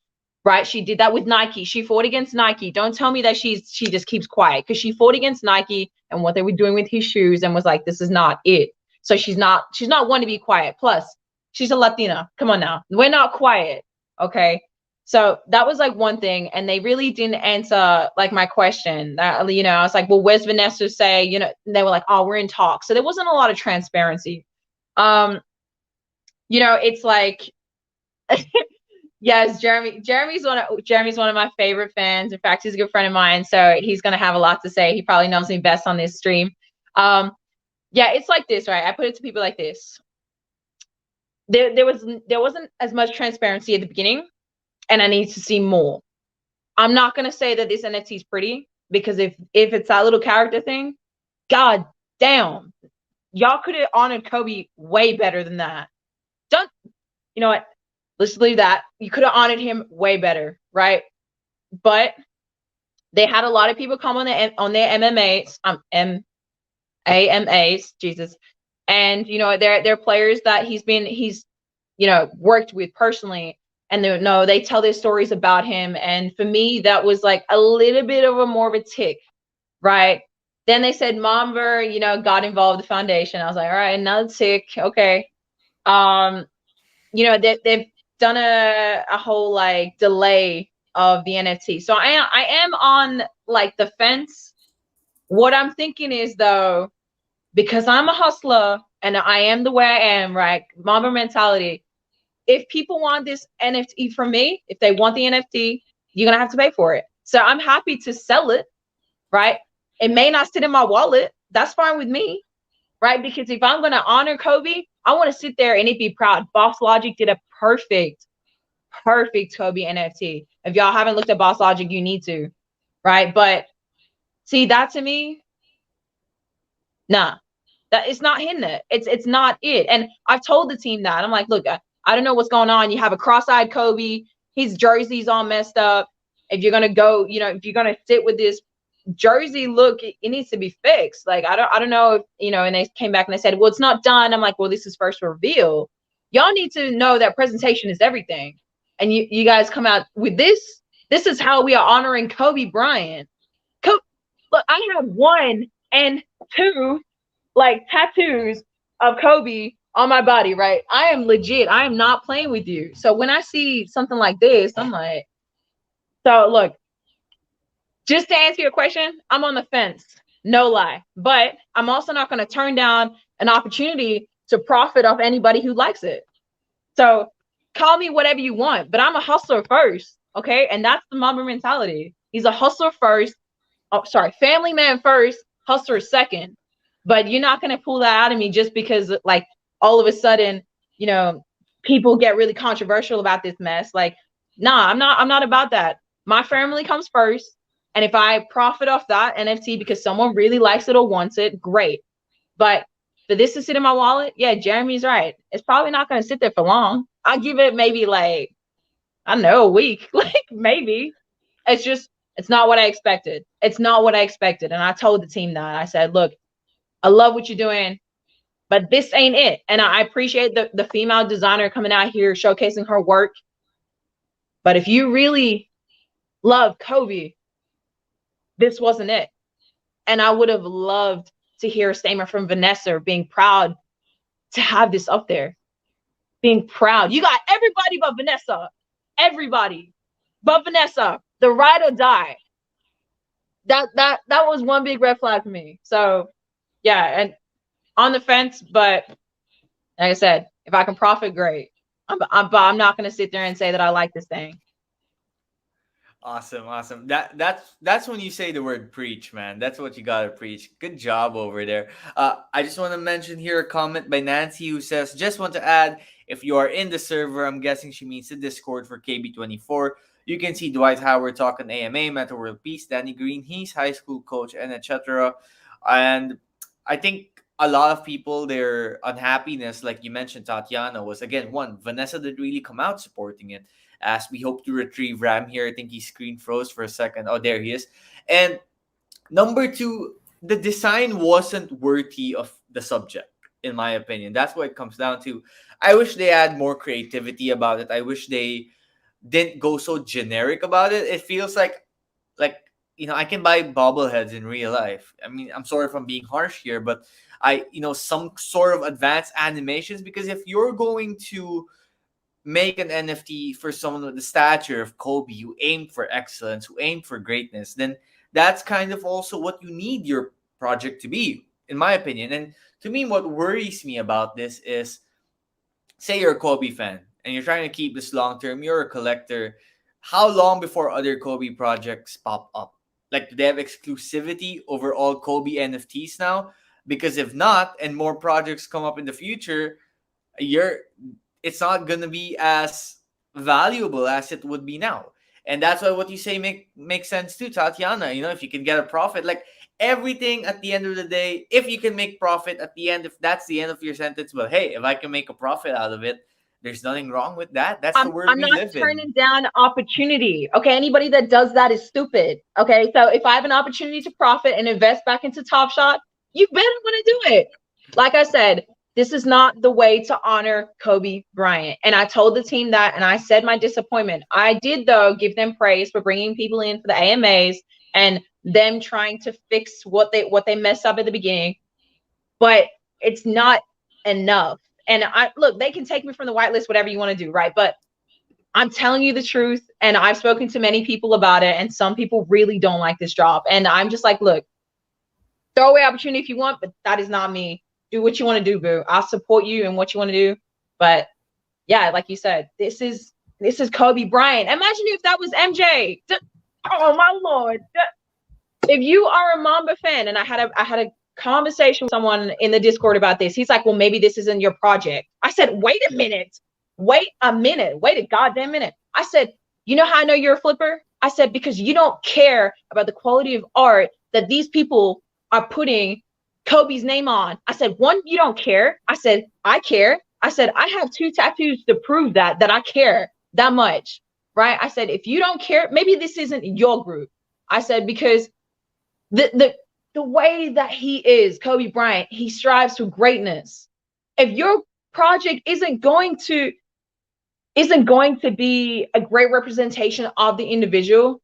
Right? She did that with Nike. She fought against Nike. Don't tell me that she just keeps quiet, because she fought against Nike and what they were doing with his shoes and was like, this is not it. So she's not one to be quiet. Plus, she's a Latina. Come on now. We're not quiet. Okay. So that was like one thing. And they really didn't answer like my question. I was like, well, where's Vanessa say? And they were like, oh, we're in talks. So there wasn't a lot of transparency. It's like yes, Jeremy's one of my favorite fans. In fact, he's a good friend of mine, so he's gonna have a lot to say. He probably knows me best on this stream. It's like this, right? I put it to people like this. There wasn't as much transparency at the beginning, and I need to see more. I'm not gonna say that this NFT is pretty, because if it's that little character thing, god damn, y'all could have honored Kobe way better than that. Don't, you know what? Let's leave that. You could have honored him way better, right? But they had a lot of people come on their MMAs, AMAs, Jesus, and they're players that he's worked with personally, and they tell their stories about him, and for me that was like a little bit of a more of a tick, right? Then they said Mamba, got involved with the foundation. I was like, all right, another tick, okay. They've done a whole like delay of the NFT. So I am on like the fence. What I'm thinking is though, because I'm a hustler and I am the way I am, right? Mamba mentality. If people want this NFT from me, if they want the NFT, you're gonna have to pay for it. So I'm happy to sell it, right? It may not sit in my wallet. That's fine with me, right? Because if I'm gonna honor Kobe, I want to sit there and it be proud. Boss Logic did a perfect Kobe NFT. If y'all haven't looked at Boss Logic, you need to, right? But see, that to me, nah, that it's not hitting it. It's not it. And I've told the team that. I'm like, look, I don't know what's going on. You have a cross-eyed Kobe. His jersey's all messed up. If you're gonna go, if you're gonna sit with this jersey look, it needs to be fixed. Like I don't know if and they came back and they said, well, it's not done. I'm like, well, this is first reveal. Y'all need to know that presentation is everything. And you guys come out with this. This is how we are honoring Kobe Bryant. Look, I have 1 and 2 like tattoos of Kobe on my body, right? I am legit. I am not playing with you. So when I see something like this, I'm like, so look, just to answer your question, I'm on the fence, no lie. But I'm also not going to turn down an opportunity to profit off anybody who likes it. So call me whatever you want, but I'm a hustler first, okay? And that's the Mamba mentality. He's a hustler first. Oh, sorry, family man first, hustler second. But you're not going to pull that out of me just because, like, all of a sudden, people get really controversial about this mess. Like, nah, I'm not about that. My family comes first. And if I profit off that NFT because someone really likes it or wants it, great. But for this to sit in my wallet, yeah, Jeremy's right. It's probably not going to sit there for long. I'll give it maybe like, I don't know, a week, like maybe. It's not what I expected. It's not what I expected. And I told the team that. I said, look, I love what you're doing, but this ain't it. And I appreciate the female designer coming out here showcasing her work. But if you really love Kobe, this wasn't it. And I would have loved to hear a statement from Vanessa being proud to have this up there. Being proud. You got everybody but Vanessa. Everybody but Vanessa. The ride or die. That was one big red flag for me. So yeah, and on the fence, but like I said, if I can profit, great. But I'm not gonna sit there and say that I like this thing. Awesome, awesome. That's when you say the word preach, man. That's what you gotta preach. Good job over there. I just want to mention here a comment by Nancy who says, "Just want to add, if you are in the server, I'm guessing she means the Discord for KB24. You can see Dwight Howard talking AMA, Meta World Peace, Danny Green, he's high school coach, and etc." And I think a lot of people, their unhappiness, like you mentioned, Tatiana, was again one. Vanessa did really come out supporting it. As we hope to retrieve Ram here. I think he screen froze for a second. Oh, there he is. And number two, the design wasn't worthy of the subject, in my opinion. That's what it comes down to. I wish they had more creativity about it. I wish they didn't go so generic about it. It feels like I can buy bobbleheads in real life. I mean, I'm sorry if I'm being harsh here, but some sort of advanced animations, because if you're going to make an NFT for someone with the stature of Kobe, who aimed for excellence, who aimed for greatness, then that's kind of also what you need your project to be, in my opinion. And to me, what worries me about this is, say you're a Kobe fan and you're trying to keep this long term, you're a collector. How long before other Kobe projects pop up? Like, do they have exclusivity over all Kobe NFTs now? Because if not, and more projects come up in the future, you're it's not gonna be as valuable as it would be now. And that's why what you say makes sense too, Tatiana. If you can get a profit, like everything at the end of the day, if you can make profit at the end, if that's the end of your sentence, well, hey, if I can make a profit out of it, there's nothing wrong with that. That's the world I'm we not live in. turning down opportunity. Okay. Anybody that does that is stupid. Okay. So if I have an opportunity to profit and invest back into Top Shot, you better want to do it. Like I said, this is not the way to honor Kobe Bryant. And I told the team that, and I said my disappointment. I did, though, give them praise for bringing people in for the AMAs and them trying to fix what they messed up at the beginning. But it's not enough. And I look, they can take me from the whitelist, whatever you want to do, right? But I'm telling you the truth, and I've spoken to many people about it, and some people really don't like this job. And I'm just like, look, throw away opportunity if you want, but that is not me. Do what you want to do, boo. I'll support you in what you want to do. But yeah, like you said, this is Kobe Bryant. Imagine if that was MJ. Oh my Lord. If you are a Mamba fan, and I had a conversation with someone in the Discord about this. He's like, well, maybe this isn't your project. I said, wait a minute. Wait a goddamn minute. I said, you know how I know you're a flipper? I said, because you don't care about the quality of art that these people are putting Kobe's name on. I said, one, you don't care. I said, I care. I said, I have 2 tattoos to prove that I care that much, right? I said, if you don't care, maybe this isn't your group. I said, because the way that he is, Kobe Bryant, he strives to greatness. If your project isn't going to be a great representation of the individual,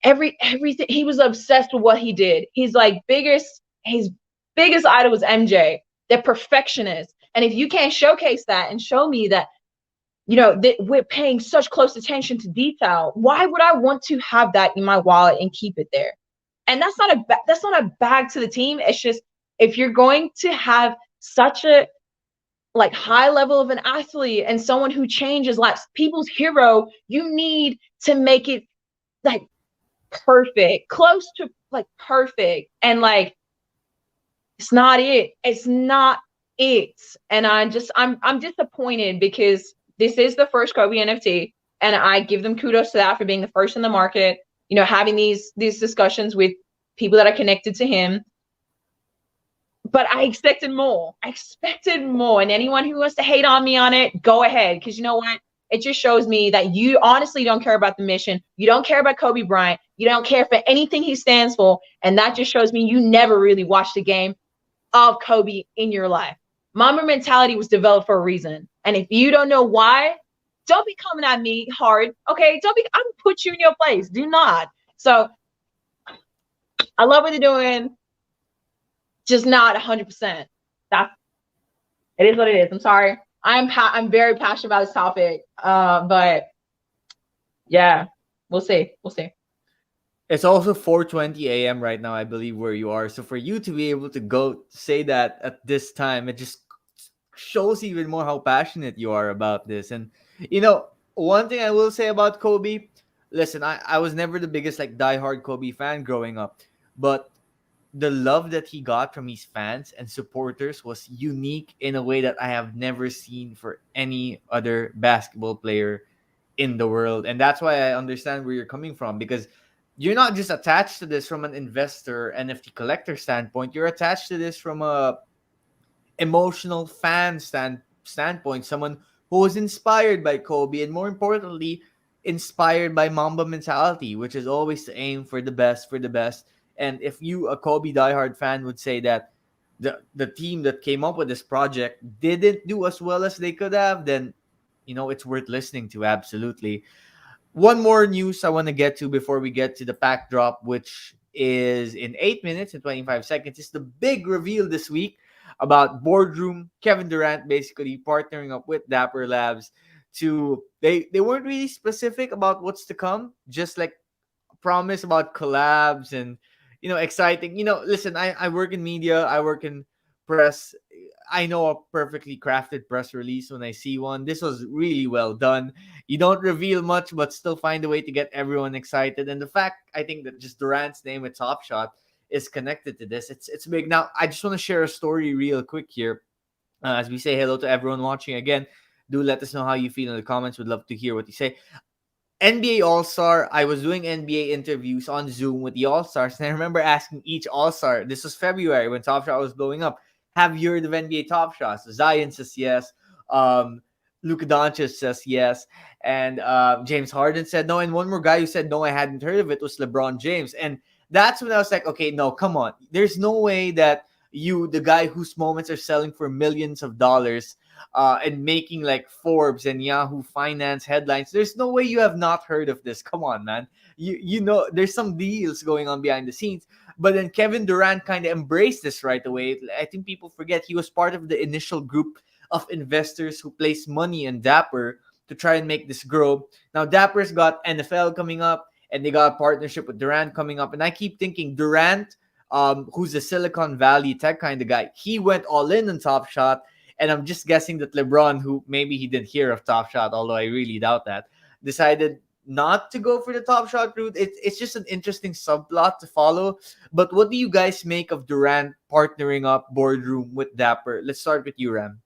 everything, he was obsessed with what he did. His biggest idol was MJ, the perfectionist. And if you can't showcase that and show me that, that we're paying such close attention to detail, why would I want to have that in my wallet and keep it there? And that's not a bag to the team. It's just, if you're going to have such a high level of an athlete and someone who changes lives, people's hero, you need to make it perfect, close to perfect. And it's not it. It's not it. And I'm disappointed, because this is the first Kobe NFT, and I give them kudos to that for being the first in the market. Having these discussions with people that are connected to him. But I expected more. And anyone who wants to hate on me on it, go ahead. Because you know what? It just shows me that you honestly don't care about the mission. You don't care about Kobe Bryant. You don't care for anything he stands for. And that just shows me you never really watched a game of Kobe in your life. Mamba mentality was developed for a reason. And if you don't know why, don't be coming at me hard. Okay? I'm gonna put you in your place. Do not. So I love what they're doing. Just not 100%. It is what it is. I'm sorry. I'm very passionate about this topic. But yeah, we'll see. It's also 4:20 a.m. right now, I believe, where you are. So for you to be able to go say that at this time, it just shows even more how passionate you are about this. And one thing I will say about Kobe, listen, I was never the biggest diehard Kobe fan growing up, but the love that he got from his fans and supporters was unique in a way that I have never seen for any other basketball player in the world. And that's why I understand where you're coming from, because you're not just attached to this from an investor NFT collector standpoint. You're attached to this from a emotional fan standpoint, someone who was inspired by Kobe, and more importantly, inspired by Mamba mentality, which is always to aim for the best, for the best. And if you, a Kobe diehard fan, would say that the team that came up with this project didn't do as well as they could have, then it's worth listening to. Absolutely. One more news I want to get to before we get to the pack drop, which is in 8 minutes and 25 seconds. It's the big reveal this week about Boardroom. Kevin Durant basically partnering up with Dapper Labs to, they weren't really specific about what's to come, just promise about collabs and exciting. Listen, I work in media, I work in press. I know a perfectly crafted press release when I see one. This was really well done. You don't reveal much, but still find a way to get everyone excited. And the fact, I think, that just Durant's name with Top Shot is connected to this, it's big. Now, I just want to share a story real quick here. As we say hello to everyone watching again, do let us know how you feel in the comments. We'd love to hear what you say. NBA All Star, I was doing NBA interviews on Zoom with the All Stars, and I remember asking each All Star. This was February when Top Shot was blowing up. Have you heard of NBA Top Shots? Zion says yes. Um, Luka Doncic says yes, and James Harden said no. And one more guy who said no, I hadn't heard of it, was LeBron James. And that's when I was like, okay, no, come on. There's no way that you, the guy whose moments are selling for millions of dollars, and making like Forbes and Yahoo Finance headlines. There's no way you have not heard of this. Come on, man. You know there's some deals going on behind the scenes. But then Kevin Durant kind of embraced this right away. I think people forget he was part of the initial group of investors who placed money in Dapper to try and make this grow. Now Dapper's got NFL coming up, and they got a partnership with Durant coming up. And I keep thinking Durant, who's a Silicon Valley tech kind of guy, he went all in on Top Shot. And I'm just guessing that LeBron, who maybe he didn't hear of Top Shot, although I really doubt that, decided not to go for the Top Shot route. It's just an interesting subplot to follow. But what do you guys make of Durant partnering up Boardroom with Dapper? Let's start with you, Ram.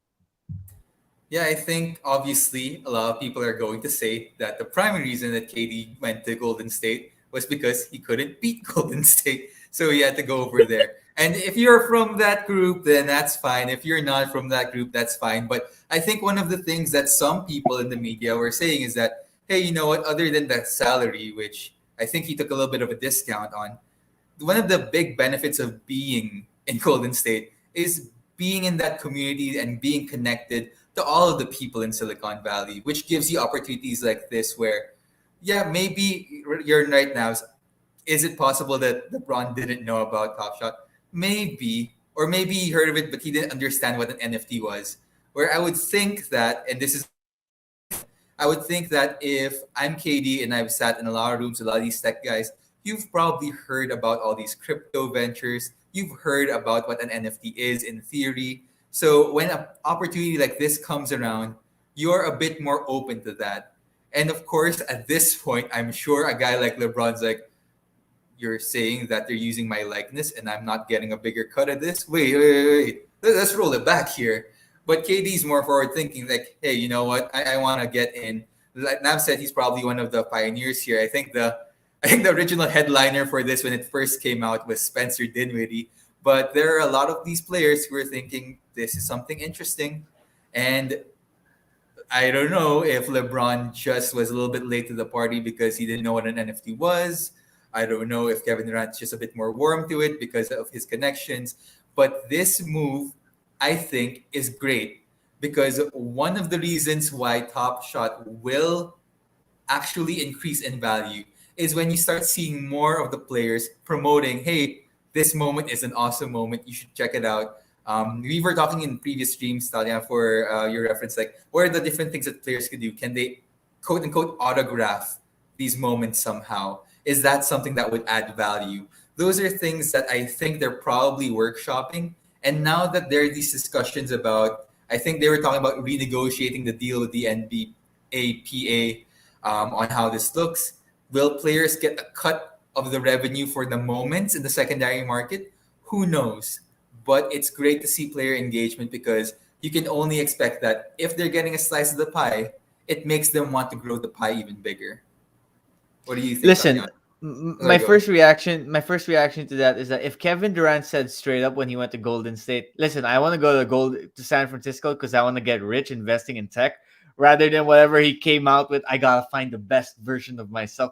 Yeah, I think obviously a lot of people are going to say that the primary reason that KD went to Golden State was because he couldn't beat Golden State. So he had to go over there. And if you're from that group, then that's fine. If you're not from that group, that's fine. But I think one of the things that some people in the media were saying is that, hey, you know what, other than that salary, which I think he took a little bit of a discount on, one of the big benefits of being in Golden State is being in that community and being connected to all of the people in Silicon Valley, which gives you opportunities like this where, yeah, maybe you're right now. Is it possible that LeBron didn't know about Top Shot? Maybe, or maybe he heard of it, but he didn't understand what an NFT was. Where I would think that, and this is, I would think that if I'm KD and I've sat in a lot of rooms with a lot of these tech guys, you've probably heard about all these crypto ventures. You've heard about what an NFT is in theory. So when an opportunity like this comes around, you're a bit more open to that. And of course, at this point, I'm sure a guy like LeBron's like, you're saying that they're using my likeness and I'm not getting a bigger cut of this? Wait. Let's roll it back here. But KD's more forward thinking, like, hey, you know what? I want to get in. Like Nav said, he's probably one of the pioneers here. I think the original headliner for this when it first came out was Spencer Dinwiddie. But there are a lot of these players who are thinking this is something interesting. And I don't know if LeBron just was a little bit late to the party because he didn't know what an NFT was. I don't know if Kevin Durant's just a bit more warm to it because of his connections. But this move, I think, is great because one of the reasons why Top Shot will actually increase in value is when you start seeing more of the players promoting, hey, this moment is an awesome moment. You should check it out. We were talking in previous streams, Talia, for your reference, like what are the different things that players could do? Can they quote unquote autograph these moments somehow? Is that something that would add value? Those are things that I think they're probably workshopping. And now that there are these discussions about, I think they were talking about renegotiating the deal with the NBAPA on how this looks. Will players get a cut of the revenue for the moments in the secondary market? Who knows? But it's great to see player engagement because you can only expect that if they're getting a slice of the pie, it makes them want to grow the pie even bigger. What do you think, Listen, Tatiana? my Sorry, go ahead. first reaction to that is that if Kevin Durant said straight up when he went to Golden State, listen, I want to go to San Francisco because I want to get rich investing in tech, rather than whatever he came out with, I gotta find the best version of myself.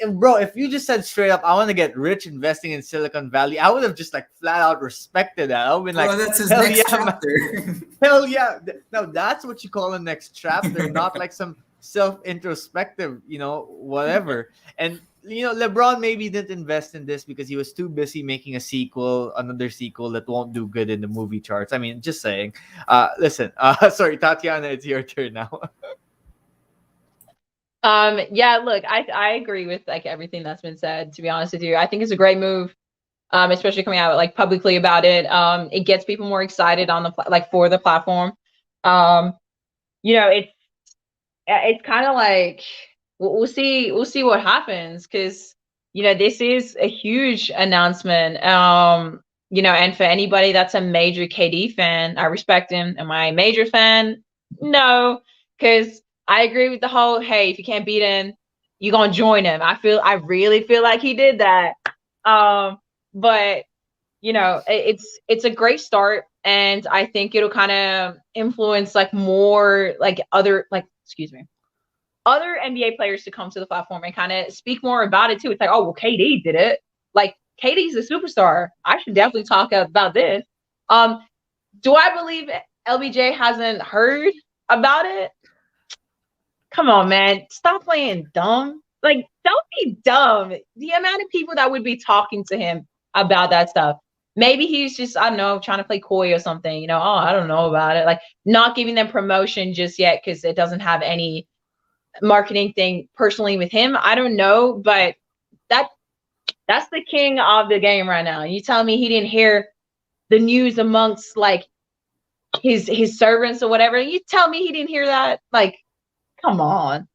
Bro, if you just said straight up, I want to get rich investing in Silicon Valley, I would have just like flat out respected that. I would have been like, Bro, that's his hell next yeah, man. chapter. Hell yeah. Now that's what you call a next chapter, not like some self-introspective, whatever. And LeBron maybe didn't invest in this because he was too busy making another sequel that won't do good in the movie charts. I mean, just saying. Listen, sorry, Tatiana, it's your turn now. Yeah, look, I agree with like everything that's been said, to be honest with you. I think it's a great move, especially coming out like publicly about it. It gets people more excited on for the platform. It's kind of like we'll see what happens because this is a huge announcement. And for anybody that's a major KD fan, I respect him. Am I a major fan? No, because I agree with the whole, hey, if you can't beat him, you're gonna join him. I really feel like he did that. But it's a great start, and I think it'll kind of influence like more like other NBA players to come to the platform and kind of speak more about it too. It's like, oh well, KD did it. Like KD's a superstar. I should definitely talk about this. Do I believe LBJ hasn't heard about it? Come on, man. Stop playing dumb. Like, don't be dumb. The amount of people that would be talking to him about that stuff. Maybe he's just, I don't know, trying to play coy or something, oh, I don't know about it. Like, not giving them promotion just yet because it doesn't have any marketing thing personally with him. I don't know, but that's the king of the game right now. You tell me he didn't hear the news amongst like his servants or whatever. You tell me he didn't hear that? Like, come on.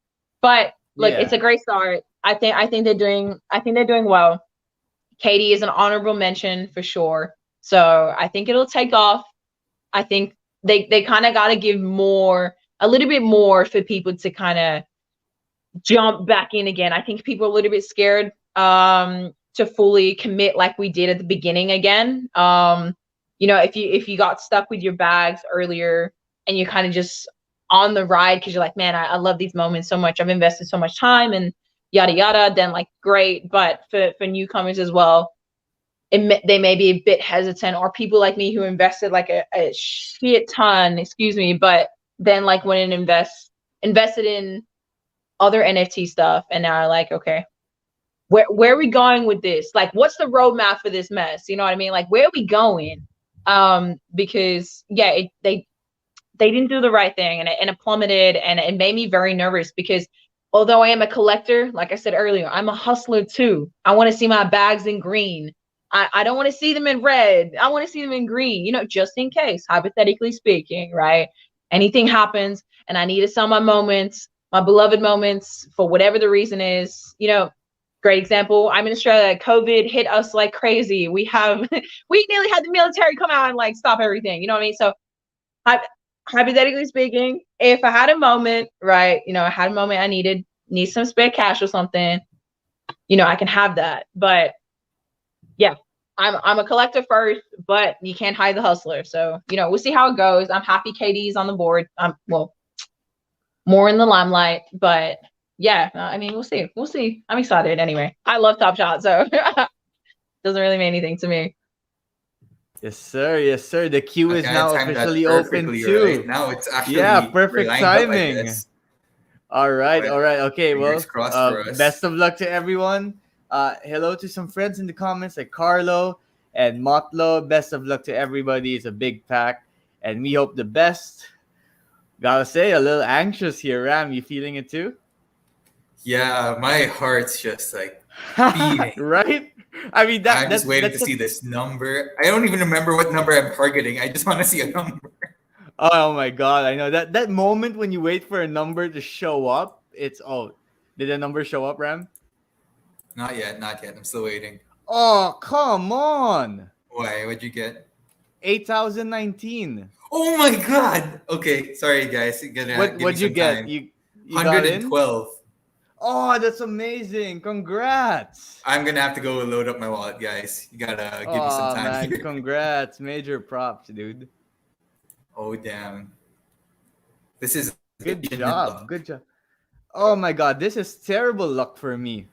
But look, it's a great start. I think they're doing well. Katie is an honorable mention for sure. So I think it'll take off. I think they kind of got to give a little bit more for people to kind of jump back in again. I think people are a little bit scared to fully commit like we did at the beginning again. If you got stuck with your bags earlier and you're kind of just on the ride because you're like, man, I love these moments so much. I've invested so much time and yada yada. Then like, great. But for newcomers as well, they may be a bit hesitant, or people like me who invested like a shit ton, excuse me, but then like when invested in other NFT stuff, and now are like, okay, where are we going with this? Like, what's the roadmap for this mess? You know what I mean? Like, where are we going? Because yeah, they didn't do the right thing, and it plummeted, and it made me very nervous because although I am a collector, like I said earlier, I'm a hustler too. I want to see my bags in green. I don't want to see them in red. I want to see them in green, just in case, hypothetically speaking, right? Anything happens and I need to sell my moments, my beloved moments, for whatever the reason is. Great example. I'm in Australia. COVID hit us like crazy. We nearly had the military come out and like stop everything. You know what I mean? So hypothetically speaking, if I had a moment, right, I need some spare cash or something, I can have that. But yeah, I'm a collector first, but you can't hide the hustler. So, we'll see how it goes. I'm happy KD's on the board. Well, more in the limelight, but yeah, I mean, we'll see. We'll see. I'm excited anyway. I love Top Shot, so doesn't really mean anything to me. Yes, sir. Yes, sir. The queue is now officially open too. Right? Now it's actually perfect timing. Up, all right. Okay. Well, for us. Best of luck to everyone. Hello to some friends in the comments like Carlo and Motlo. Best of luck to everybody. It's a big pack, and we hope the best. Gotta say, a little anxious here, Ram. You feeling it too? Yeah, my heart's just like beating. Right? I mean, I'm just waiting to see this number. I don't even remember what number I'm targeting. I just want to see a number. Oh my god, I know that moment when you wait for a number to show up. Did the number show up, Ram? Not yet. I'm still waiting. Oh, come on. Why? What'd you get? 8,019. Oh my god. Okay, sorry guys. What'd you get? You 112. Oh, that's amazing. Congrats. I'm gonna have to go load up my wallet, guys. You gotta give me some time. Man, congrats. Major props, dude. Oh damn. This is good job. Good job. Oh my god, this is terrible luck for me.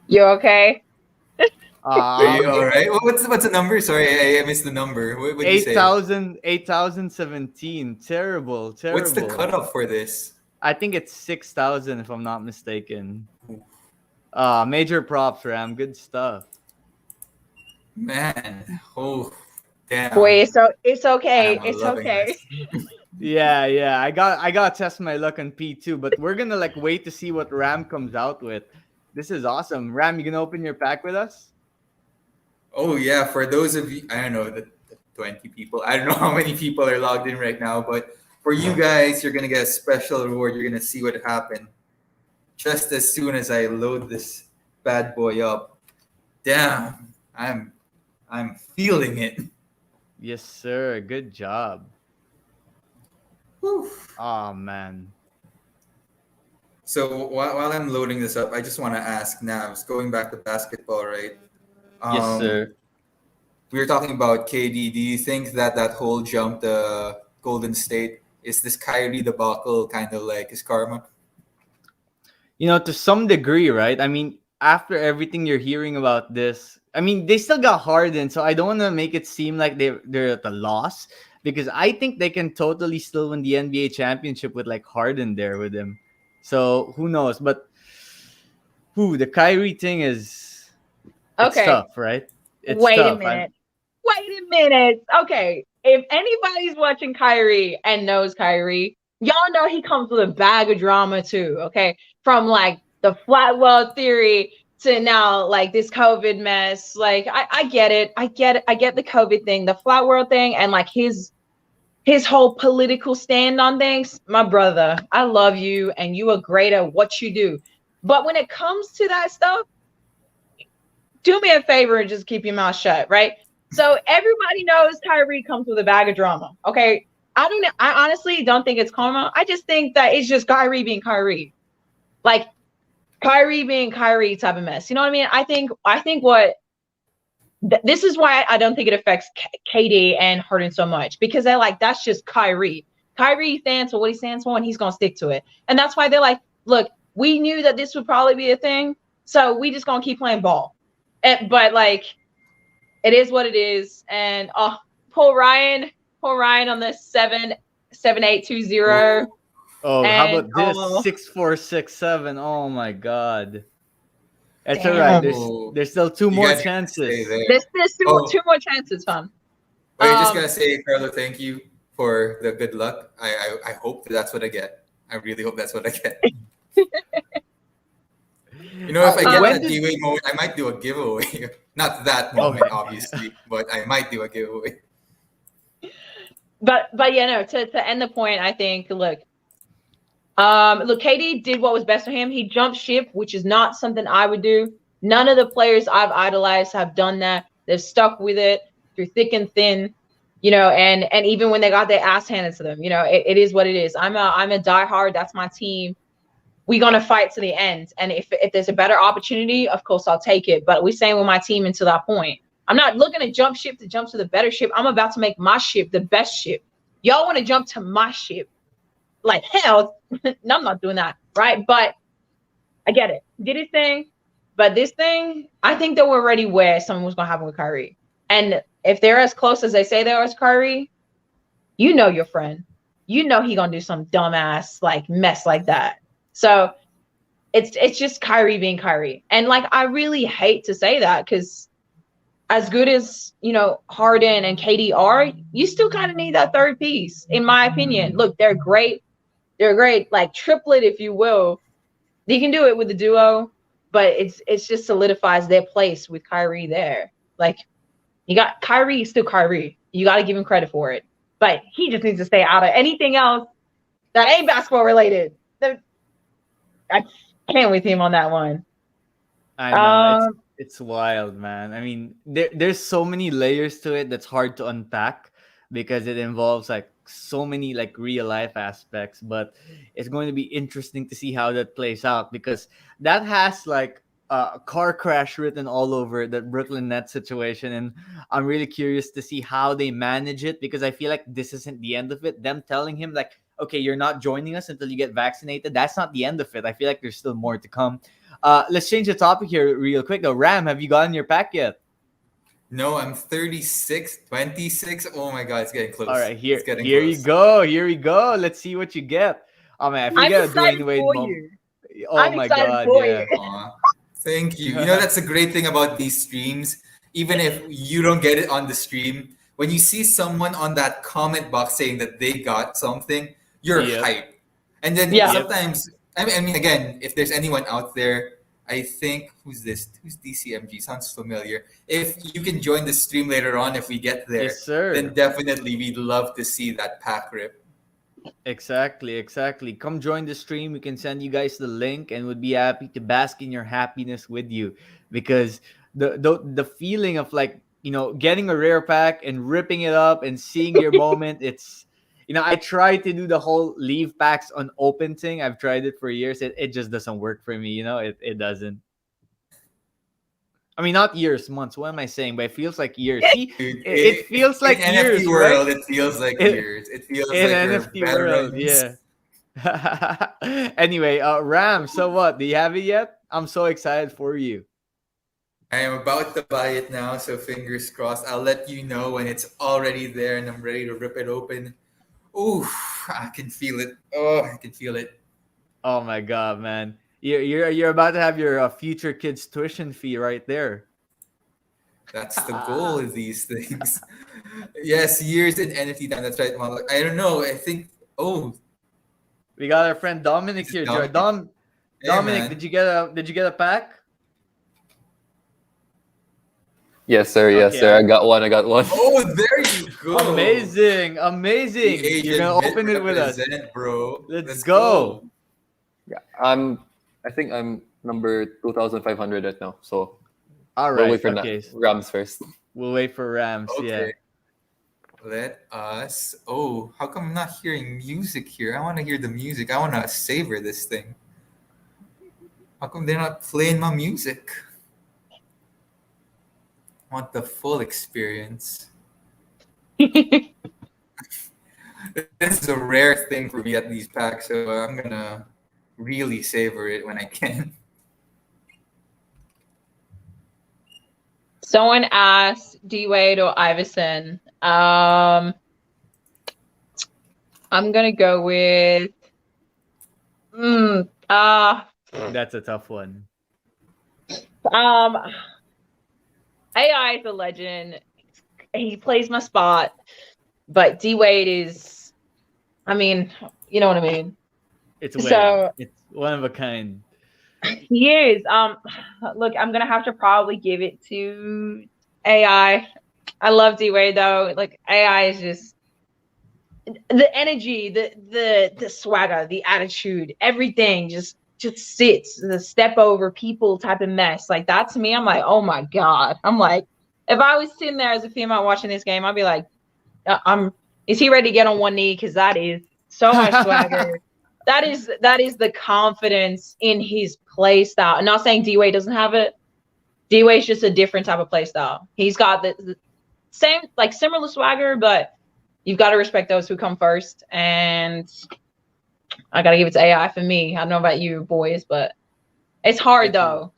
You okay? Are you all right? What's the number? Sorry, I missed the number. What did you say? 8,017. Terrible. What's the cutoff for this? I think it's 6,000 if I'm not mistaken. Major props, Ram. Good stuff. Man, oh damn. Boy, it's okay. It's okay. Yeah. I got to test my luck on P2, but we're gonna wait to see what Ram comes out with. This is awesome. Ram, you gonna open your pack with us? Oh yeah, for those of you, I don't know, the 20 people. I don't know how many people are logged in right now, but for you guys, you're gonna get a special reward. You're gonna see what happened just as soon as I load this bad boy up. Damn, I'm feeling it. Yes, sir. Good job. Whew. Oh man. So while I'm loading this up, I just want to ask Navs, going back to basketball, right? Yes, Um, sir. we were talking about KD. Do you think that that whole jump to Golden State is this Kyrie debacle kind of like his karma? To some degree, right? I mean, after everything you're hearing about this, I mean, they still got Harden, so I don't want to make it seem like they're at a loss because I think they can totally still win the NBA championship with like Harden there with him. So who knows? But the Kyrie thing it's Okay, tough, right? It's wait a tough. I'm minute. Wait a minute. Okay, if anybody's watching Kyrie and knows Kyrie, y'all know he comes with a bag of drama too. Okay, from like the flat world theory to now like this COVID mess. Like I get it. I get it. I get the COVID thing, the flat world thing, and like his whole political stand on things. My brother, I love you, and you are great at what you do. But when it comes to that stuff, do me a favor and just keep your mouth shut, right? So everybody knows Kyrie comes with a bag of drama. Okay. I honestly don't think it's karma. I just think that it's just Kyrie being Kyrie. Like Kyrie being Kyrie type of mess. You know what I mean? I think what this is why I don't think it affects KD and Harden so much because they're like, that's just Kyrie. Kyrie stands for what he stands for and he's going to stick to it. And that's why they're like, look, we knew that this would probably be a thing. So we just going to keep playing ball. But like, it is what it is. And Paul Ryan on the 77820. Oh, how And about this? 6467. Oh my god. That's all right. damn. There's still two You more guys gotta stay chances. there. There's Oh, two more chances, fam. but I just Um, gotta say, Carlo, thank you for the good luck. I hope that's what I get. I really hope that's what I get. You know, if I get When that did D-Wade moment, I might do a giveaway. Not that Oh moment, obviously, but I might do a giveaway. but yeah, no, to end the point, I think look, KD did what was best for him. He jumped ship, which is not something I would do. None of the players I've idolized have done that. They've stuck with it through thick and thin, and even when they got their ass handed to them, it is what it is. I'm a diehard. That's my team. We're gonna fight to the end. And if there's a better opportunity, of course I'll take it. But we're staying with my team until that point. I'm not looking to jump ship to jump to the better ship. I'm about to make my ship the best ship. Y'all want to jump to my ship? Like hell, no, I'm not doing that, right? But I get it. Did his thing, but this thing, I think they were already where something was gonna happen with Kyrie. And if they're as close as they say they are as Kyrie, you know your friend. You know he gonna do some dumbass like mess like that. So it's just Kyrie being Kyrie. And like I really hate to say that because as good as Harden and KD are, you still kind of need that third piece, in my opinion. Look, they're great. They're great, like triplet, if you will. They can do it with the duo, but it's just solidifies their place with Kyrie there. Like you got Kyrie, still Kyrie. You got to give him credit for it, but he just needs to stay out of anything else that ain't basketball related. I can't with him on that one. I know it's wild, man. I mean, there's so many layers to it that's hard to unpack because it involves like so many like real life aspects. But it's going to be interesting to see how that plays out because that has like a car crash written all over that Brooklyn Nets situation, and I'm really curious to see how they manage it because I feel like this isn't the end of it. Them telling him like, okay, you're not joining us until you get vaccinated. That's not the end of it. I feel like there's still more to come. Let's change the topic here real quick though. Ram, have you gotten your pack yet? No, I'm 36, 26. Oh my God, it's getting All close. right, It's here, getting here you close. go. Here we go. Let's see what you get. Oh man, if you I'm get a excited Dwayne Wade for moment, you. oh I'm my excited god, for yeah. you. Aw, thank you. You know, that's a great thing about these streams. Even if you don't get it on the stream, when you see someone on that comment box saying that they got something, you're Yep, hyped. And then Yeah. yep. sometimes, I mean, again, if there's anyone out there, I think, who's this? Who's DCMG? Sounds familiar. If you can join the stream later on, if we get Yes, there, then sir. definitely we'd love to see that pack rip. Exactly, exactly. Come join the stream. We can send you guys the link and would be happy to bask in your happiness with you because the feeling of like, getting a rare pack and ripping it up and seeing your moment, I tried to do the whole leave packs on open thing. I've tried it for years. It just doesn't work for me. It doesn't. I mean, not years, months. What am I saying? But it feels like years. See, Dude, it feels in like NFT years, right? world, it feels like In, years. It feels in like we're NFT world, veterans. yeah. Anyway, Ram. So what? Do you have it yet? I'm so excited for you. I am about to buy it now, so fingers crossed. I'll let you know when it's already there and I'm ready to rip it open. Ooh, I can feel it. Oh, I can feel it. Oh my god, man! You're about to have your future kid's tuition fee right there. That's the goal of these things. Yes, years in NFT time. That's right, Mom. I don't know. I think. Oh, We got our friend Dominic is it here. Dominic? Hey, Dominic, man. did you get a pack? Yes, sir. Yes, Okay, sir. I got one. I got one. Oh, there you go. amazing, The amazing. You're Asian gonna myth open it with us. represent, bro. Let's Let's go. go. Yeah, I think I'm number 2,500 right now. So All we'll right. wait for Okay. Rams first. We'll wait for Rams. Yeah. Okay. Let us. Oh, how come I'm not hearing music here? I want to hear the music. I want to savor this thing. How come they're not playing my music? I want the full experience. This is a rare thing for me at these packs, so I'm gonna really savor it when I can. Someone asked D Wade or Iverson. I'm gonna go with That's a tough one. AI is a legend. He plays my spot, but D Wade is, I mean, you know what I mean. It's Wade. So It's one of a kind. he is. Look, I'm gonna have to probably give it to AI. I love D Wade though. Like AI is just the energy, the swagger, the attitude, everything just sits the step over people type of mess. Like that to me, I'm like, oh my god. I'm like, if I was sitting there as a female watching this game, I'd be like, is he ready to get on one knee? Because that is so much swagger. That is the confidence in his play style. I'm not saying D Wade doesn't have it. D Wade's just a different type of play style. He's got the same, like similar swagger, but you've got to respect those who come first. And I got to give it to AI for me. I don't know about you boys, but it's hard though.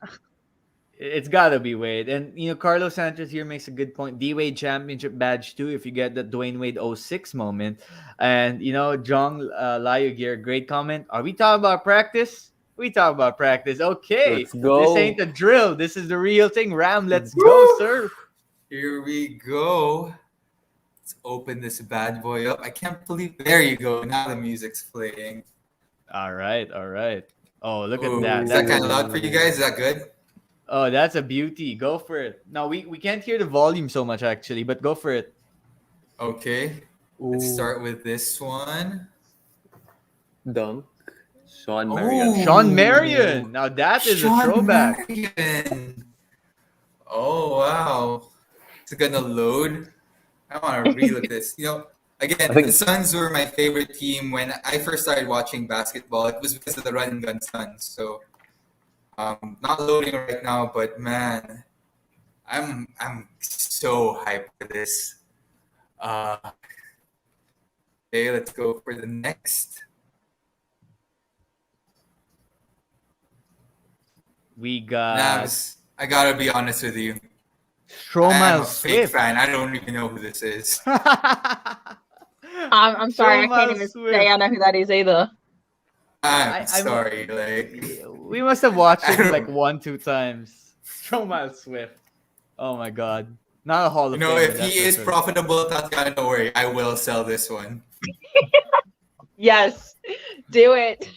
It's gotta be Wade. And Carlos Sanchez here makes a good point. D-Wade championship badge too, if you get that Dwayne Wade 06 moment. And Jong Layugir, great comment. Are we talking about practice? We talk about practice. Okay. Let's go. This ain't a drill. This is the real thing. Ram, let's go, sir. Here we go. Let's open this bad boy up. I can't believe. There you go. Now the music's playing. All right. Oh, look Ooh, at that. is that kind of loud for you guys? Is that good? Oh, that's a beauty. Go for it. No, we can't hear the volume so much actually, but go for it. Okay. Let's start with this one. Dunk. Sean Marion. Sean Marion. Now that is Sean a throwback. Marion. Oh wow. It's gonna load. I want to relook this. Again, I think- the Suns were my favorite team when I first started watching basketball. It was because of the run and gun Suns. So not loading right now, but man, I'm so hyped for this. Okay, let's go for the next. We got Navs, I gotta be honest with you. I'm Stromile a fake Swift. fan. I don't even know who this is. I'm sorry, I can't even say I know who that is either. I'm sorry. We must have watched I it don't- like 1-2 times. Stromile Swift. Oh my god. Not a Hall of Famer, if that's he for is sure. profitable, Tatyanna, don't worry. I will sell this one. Yes, do it.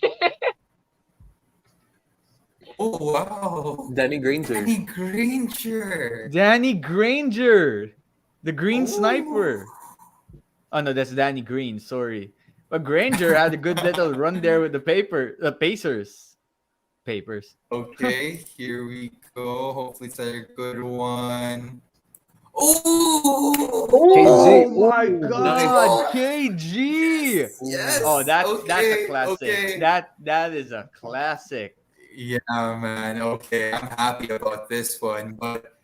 Oh wow, Danny Granger. Danny Granger. Danny Granger. The Green Ooh. Sniper. Oh no, that's Danny Green, sorry. But Granger had a good little run there with the Pacers. Papers. Okay, here we go. Hopefully it's a good one. Oh, Oh my Oh, God, KG! Yes. Oh, that's a Okay. classic. Okay. That is a classic. Yeah, man. Okay, I'm happy about this one, but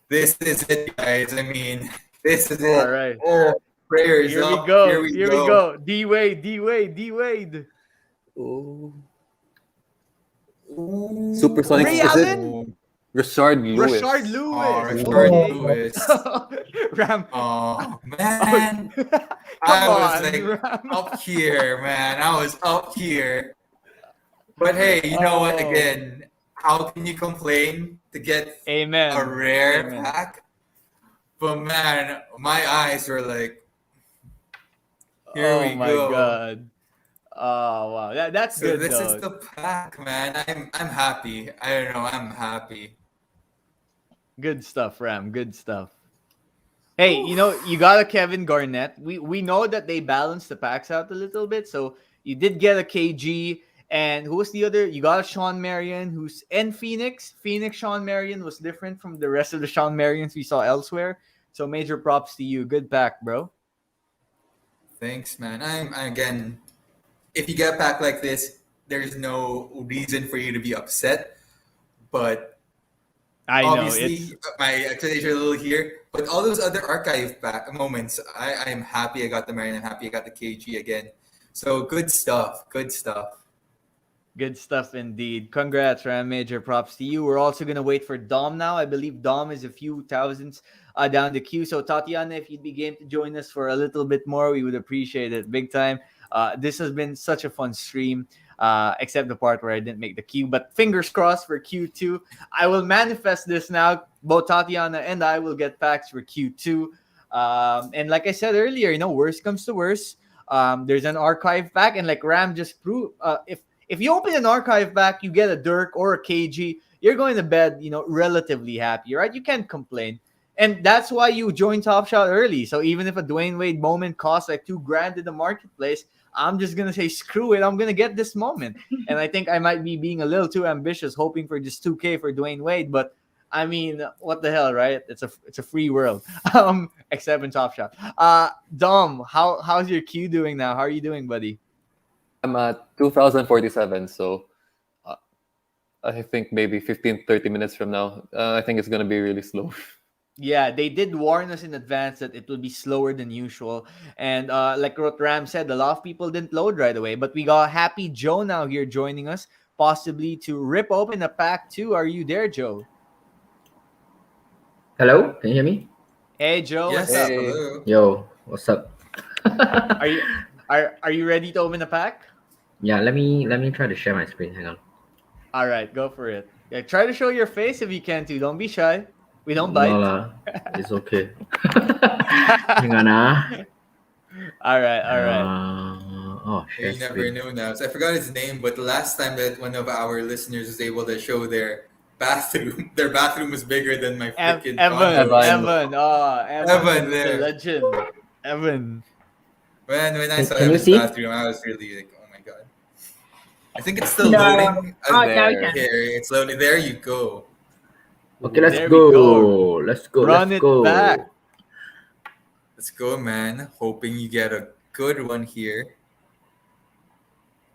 this is it, guys. I mean, this is All it. right, Oh, prayers here we up. Here go. we Here we go. go. D Wade, D Wade, D Wade. oh. Ooh. Supersonic. Ray Is it Allen, Rashard Rashard Lewis? Oh, Lewis. Rashard Oh. Okay. Lewis. Ram. Oh Oh, man, come I was on, like Ram. up here, man. I was up here. But hey, you know what? Oh, Again, how can you complain to get a amen. rare Amen. pack? But man, my eyes were like, here Oh we my go. God. Oh wow, that's So good this is though. the pack, man. I'm happy. I don't know. I'm happy. Good stuff, Ram. Good stuff. Hey, you got a Kevin Garnett. We know that they balanced the packs out a little bit, so you did get a KG. And who was the other? You got a Sean Marion, who's and Phoenix. Phoenix Sean Marion was different from the rest of the Sean Marions we saw elsewhere. So major props to you. Good pack, bro. Thanks, man. Again. If you get a pack like this, there's no reason for you to be upset. But I know obviously, my expectations are a little here. But all those other archive back moments, I'm happy I got the Marion. I'm happy I got the KG again. So good stuff. Good stuff. good stuff indeed. Congrats, Ram. Major props to you. We're also gonna wait for Dom now. I believe Dom is a few thousands down the queue. So Tatiana, if you'd be game to join us for a little bit more, we would appreciate it big time. This has been such a fun stream, except the part where I didn't make the queue. But fingers crossed for Q2. I will manifest this now. Both Tatiana and I will get packs for Q2. And like I said earlier, worst comes to worst. There's an archive pack, and like Ram just proved, if you open an archive pack, you get a Dirk or a KG, you're going to bed, relatively happy, right? You can't complain. And that's why you join Top Shot early. So even if a Dwayne Wade moment costs like $2,000 in the marketplace, I'm just gonna say screw it. I'm gonna get this moment. And I think I might be being a little too ambitious, hoping for just 2K for Dwayne Wade. But I mean, what the hell, right? It's a free world. Except in Top Shot. Dom, how's your queue doing now? How are you doing, buddy? I'm at 2047, so I think maybe 15, 30 minutes from now, I think it's going to be really slow. Yeah, they did warn us in advance that it will be slower than usual. And like what Ram said, a lot of people didn't load right away. But we got Happy Joe now here joining us, possibly to rip open a pack too. Are you there, Joe? Hello, can you hear me? Hey, Joe, Yes. what's up? Hey. Hello. Yo, what's up? Are you are you ready to open a pack? Yeah, let me try to share my screen. Hang on. All right, go for it. Yeah, try to show your face if you can too. Don't be shy. We don't No bite. lah, it's okay. Hang on, All right. share You never screen. know now. So I forgot his name, but the last time that one of our listeners was able to show their bathroom, their bathroom was bigger than my freaking Evan. condo. Evan, the there. legend. Evan. When I saw Can you Evan's see? bathroom, I was really like, oh my god. I think it's still No. loading. Oh, now we there. can. Here, it's loading. There you go. Okay, let's There we go. go. Let's go. Run Let's it go. back. Let's go, man. Hoping you get a good one here.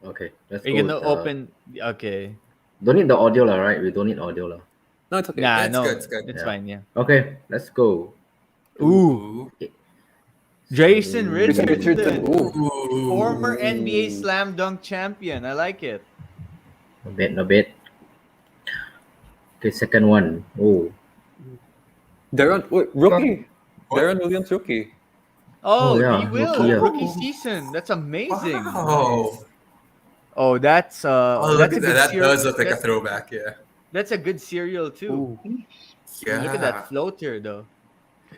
Okay, let's Are go. you gonna with, open? Okay. Don't need the audio lah, right? We don't need audio lah. No, it's okay. Nah, It's no, good, it's good. it's Yeah. fine. Yeah. Okay, let's go. Ooh, Jason Jason Richardson, Richardson. Ooh. former NBA slam dunk champion. I like it. No bad. Okay, second one. Oh, Rookie. What? Darren Williams, rookie. Oh, yeah, he will rookie, yeah. rookie season. That's amazing. Wow. Oh, that's Oh, that's look a at good that. That serial. does look like a throwback, yeah. That's a good serial too. Yeah. Look at that floater though.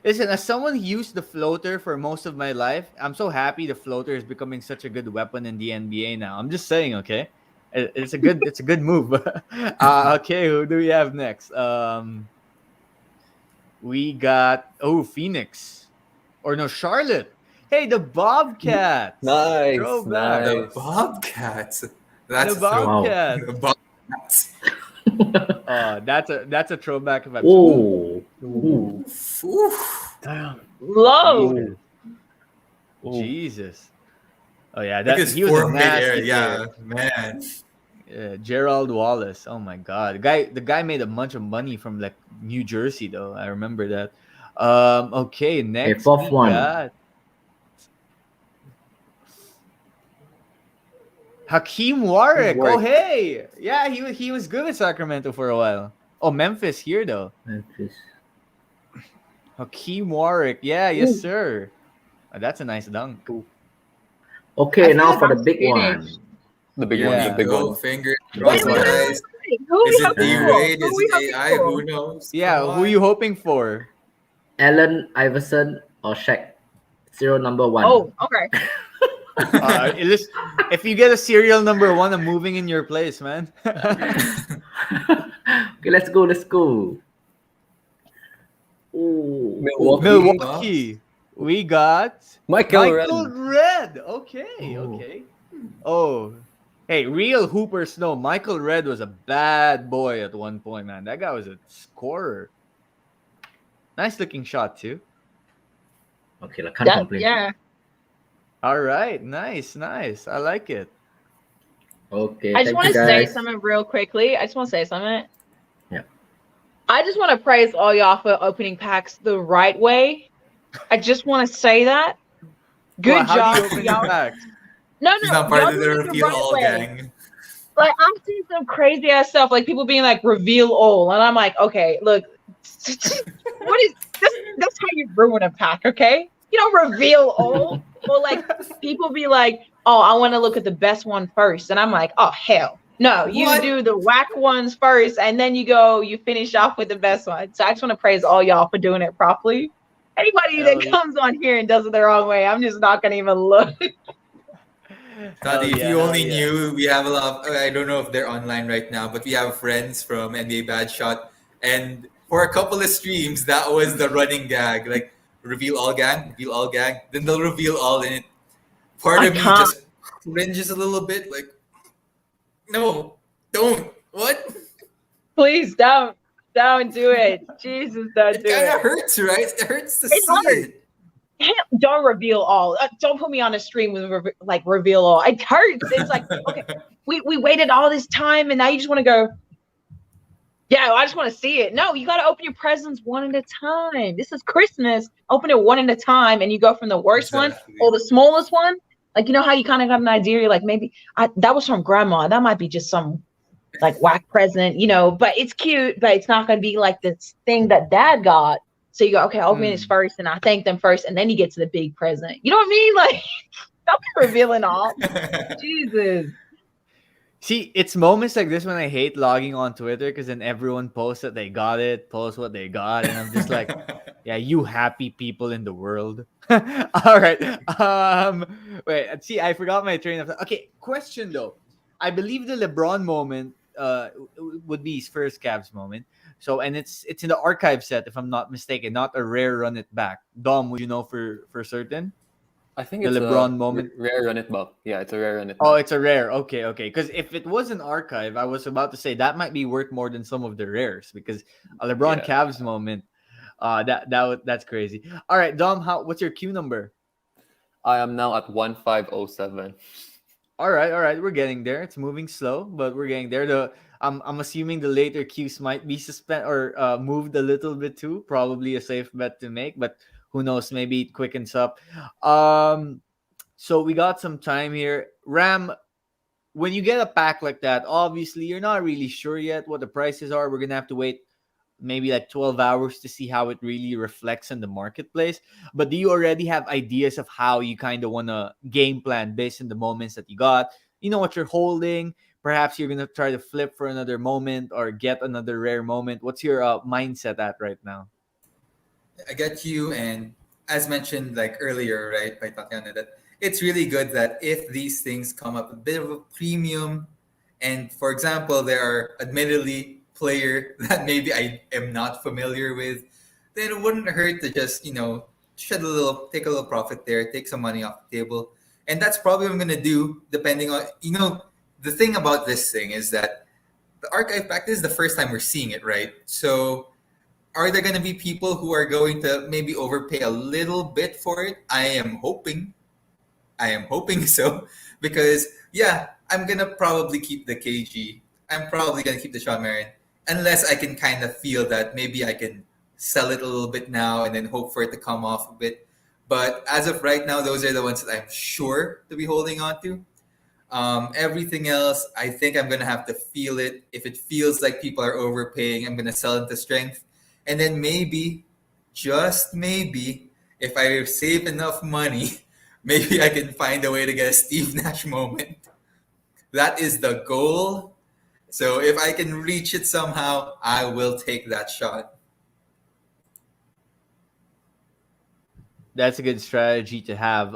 Listen, as someone who used the floater for most of my life, I'm so happy the floater is becoming such a good weapon in the NBA now. I'm just saying, okay? It's a good move. Okay, who do we have next? We got Phoenix. Or no, Charlotte. Hey, the Bobcats. Nice, Throwback. The nice. Bobcats. That's The a throwback. Bobcats. The Bobcats. Oh, that's a throwback if I've oh, ooh. Oof. Load. Ooh. Jesus. Oh yeah, Like that his he was a form nasty mid-air, player. yeah, man. Gerald Wallace. Oh my god. The guy made a bunch of money from like New Jersey though. I remember that. Okay, Okay, next fourth we one. got Hakeem Warwick. Oh Warwick. hey. Yeah, he was good at Sacramento for a while. Oh, Memphis here though. Memphis. Hakeem Warwick. Yeah, yes Ooh, sir. That's a nice dunk. Okay, I feel now like for the I'm big Swedish. one. The big Here one. The we yeah. big go. one. Fingers The Wait, big crossed, wait, wait, one. guys. wait, wait. Who are Is we it hoping D Ah, for? Wade? Who are Is we it hoping AI? for? Who knows? Come Yeah, who you on. hoping for? Allen Iverson or Shaq? Serial number one. Oh, okay. Listen, if you get a serial number one, I'm moving in your place, man. Okay, let's go. Let's go. Ooh, Ooh, Milwaukee. Bucks. Milwaukee. We got Michael Michael Red. Red. Okay, oh, okay. Oh, hey, real hoopers know Michael Red was a bad boy at one point, man. That guy was a scorer. Nice looking shot too. okay, I can't That complain. yeah. All right, nice, nice. I like it. Okay, I just thank want you to say guys. something real quickly. I just want to say something. Yeah. I just want to praise all y'all for opening packs the right way. I just want to say that. Well, Good how do you job to open your y'all. packs? No, She's no, not part y'all of the doing it the reveal right all way. gang. Like I've seen some crazy ass stuff, like people being like reveal all, and I'm like, okay, look, what is this? That's how you ruin a pack, okay? You don't reveal all, or like people be like, oh, I want to look at the best one first, and I'm like, oh hell, no, you What? do the whack ones first, and then you finish off with the best one. So I just want to praise all y'all for doing it properly. Anybody Hell that yeah. comes on here and does it the wrong way, I'm just not gonna even look. Hell Tati, if yeah, you hell only yeah. knew, we have a lot of, I don't know if they're online right now, but we have friends from NBA Bad Shot. And for a couple of streams, that was the running gag. Like, reveal all gang, then they'll reveal all in it. Part I of me can't. just cringes a little bit, like, no, don't. What? Please don't do it. Jesus, don't It do kind of it. hurts, right? It hurts to It see hurts. it. Don't reveal all. Don't put me on a stream with like reveal all. It hurts. It's like okay, we waited all this time and now you just want to go. Yeah, I just want to see it. No, you got to open your presents one at a time. This is Christmas. Open it one at a time, and you go from the worst one Exactly. or the smallest one. Like you know how you kind of got an idea. You're like maybe that was from grandma. That might be just some like whack present, but it's cute, but it's not gonna be like this thing that dad got. So you go, okay, I'll open this first and I thank them first, and then you get to the big present. You know what I mean? Like don't be revealing all. Jesus. See, it's moments like this when I hate logging on Twitter because then everyone posts that they got it, posts what they got, and I'm just like, yeah, you happy people in the world. All right. Wait, see, I forgot my train of thought. Okay, question though. I believe the LeBron moment would be his first Cavs moment. So and it's in the archive set, if I'm not mistaken, not a rare run it back. Dom, would you know for certain? I think The it's LeBron a moment. rare run it back. Yeah, it's a rare run it Oh, back. it's a rare. Okay, okay. Because if it was an archive, I was about to say that might be worth more than some of the rares. Because a LeBron Yeah. Cavs moment, that's crazy. All right, Dom, what's your Q number? I am now at 1507. All right, we're getting there. It's moving slow, but we're getting there. I'm assuming the later Qs might be suspend or moved a little bit too. Probably a safe bet to make, but who knows? Maybe it quickens up. So we got some time here. Ram, when you get a pack like that, obviously you're not really sure yet what the prices are. We're gonna have to wait maybe like 12 hours to see how it really reflects in the marketplace. But do you already have ideas of how you kind of want to game plan based on the moments that you got? You know what you're holding. Perhaps you're gonna try to flip for another moment or get another rare moment. What's your mindset at right now? I get you, and as mentioned like earlier, right, by Tatiana, that it's really good that if these things come up a bit of a premium, and for example, there are admittedly player that maybe I am not familiar with, then it wouldn't hurt to just take a little profit there, take some money off the table, and that's probably what I'm gonna do. Depending on the thing about this thing is that the archive pack, this is the first time we're seeing it, right? So are there going to be people who are going to maybe overpay a little bit for it? I am hoping, I am hoping so because yeah, I'm gonna probably keep the KG. I'm probably gonna keep the Sean Marion unless I can kind of feel that maybe I can sell it a little bit now and then hope for it to come off a bit. But as of right now, those are the ones that I'm sure to be holding on to. Everything else, I think I'm gonna have to feel it. If it feels like people are overpaying, I'm gonna sell into strength, and then maybe, just maybe, if I save enough money, maybe I can find a way to get a Steve Nash moment. That is the goal. So if I can reach it somehow, I will take that shot. That's a good strategy to have.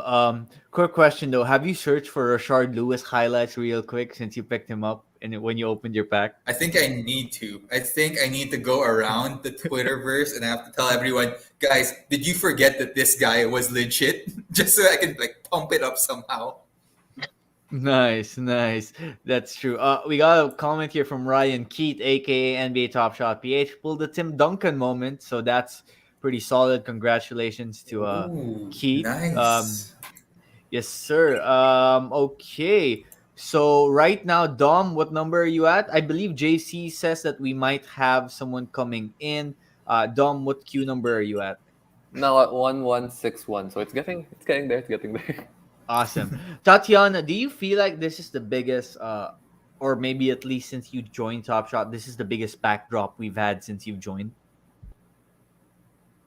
Quick question though: have you searched for Rashard Lewis highlights real quick since you picked him up and when you opened your pack? I think I need to. I think I need to go around the Twitterverse and I have to tell everyone, guys, did you forget that this guy was legit? Just so I can like pump it up somehow. Nice, nice. That's true. We got a comment here from Ryan Keat, aka NBA Top Shot PH. Pulled the Tim Duncan moment, so that's pretty solid. Congratulations to Ooh, Keat. nice. Yes, sir. Okay. So right now, Dom, what number are you at? I believe JC says that we might have someone coming in. Dom, what queue number are you at? Now at 1161. So it's getting there, it's getting there. Awesome. Tatiana, do you feel like this is the biggest, or maybe at least since you joined Top Shot, this is the biggest backdrop we've had since you've joined?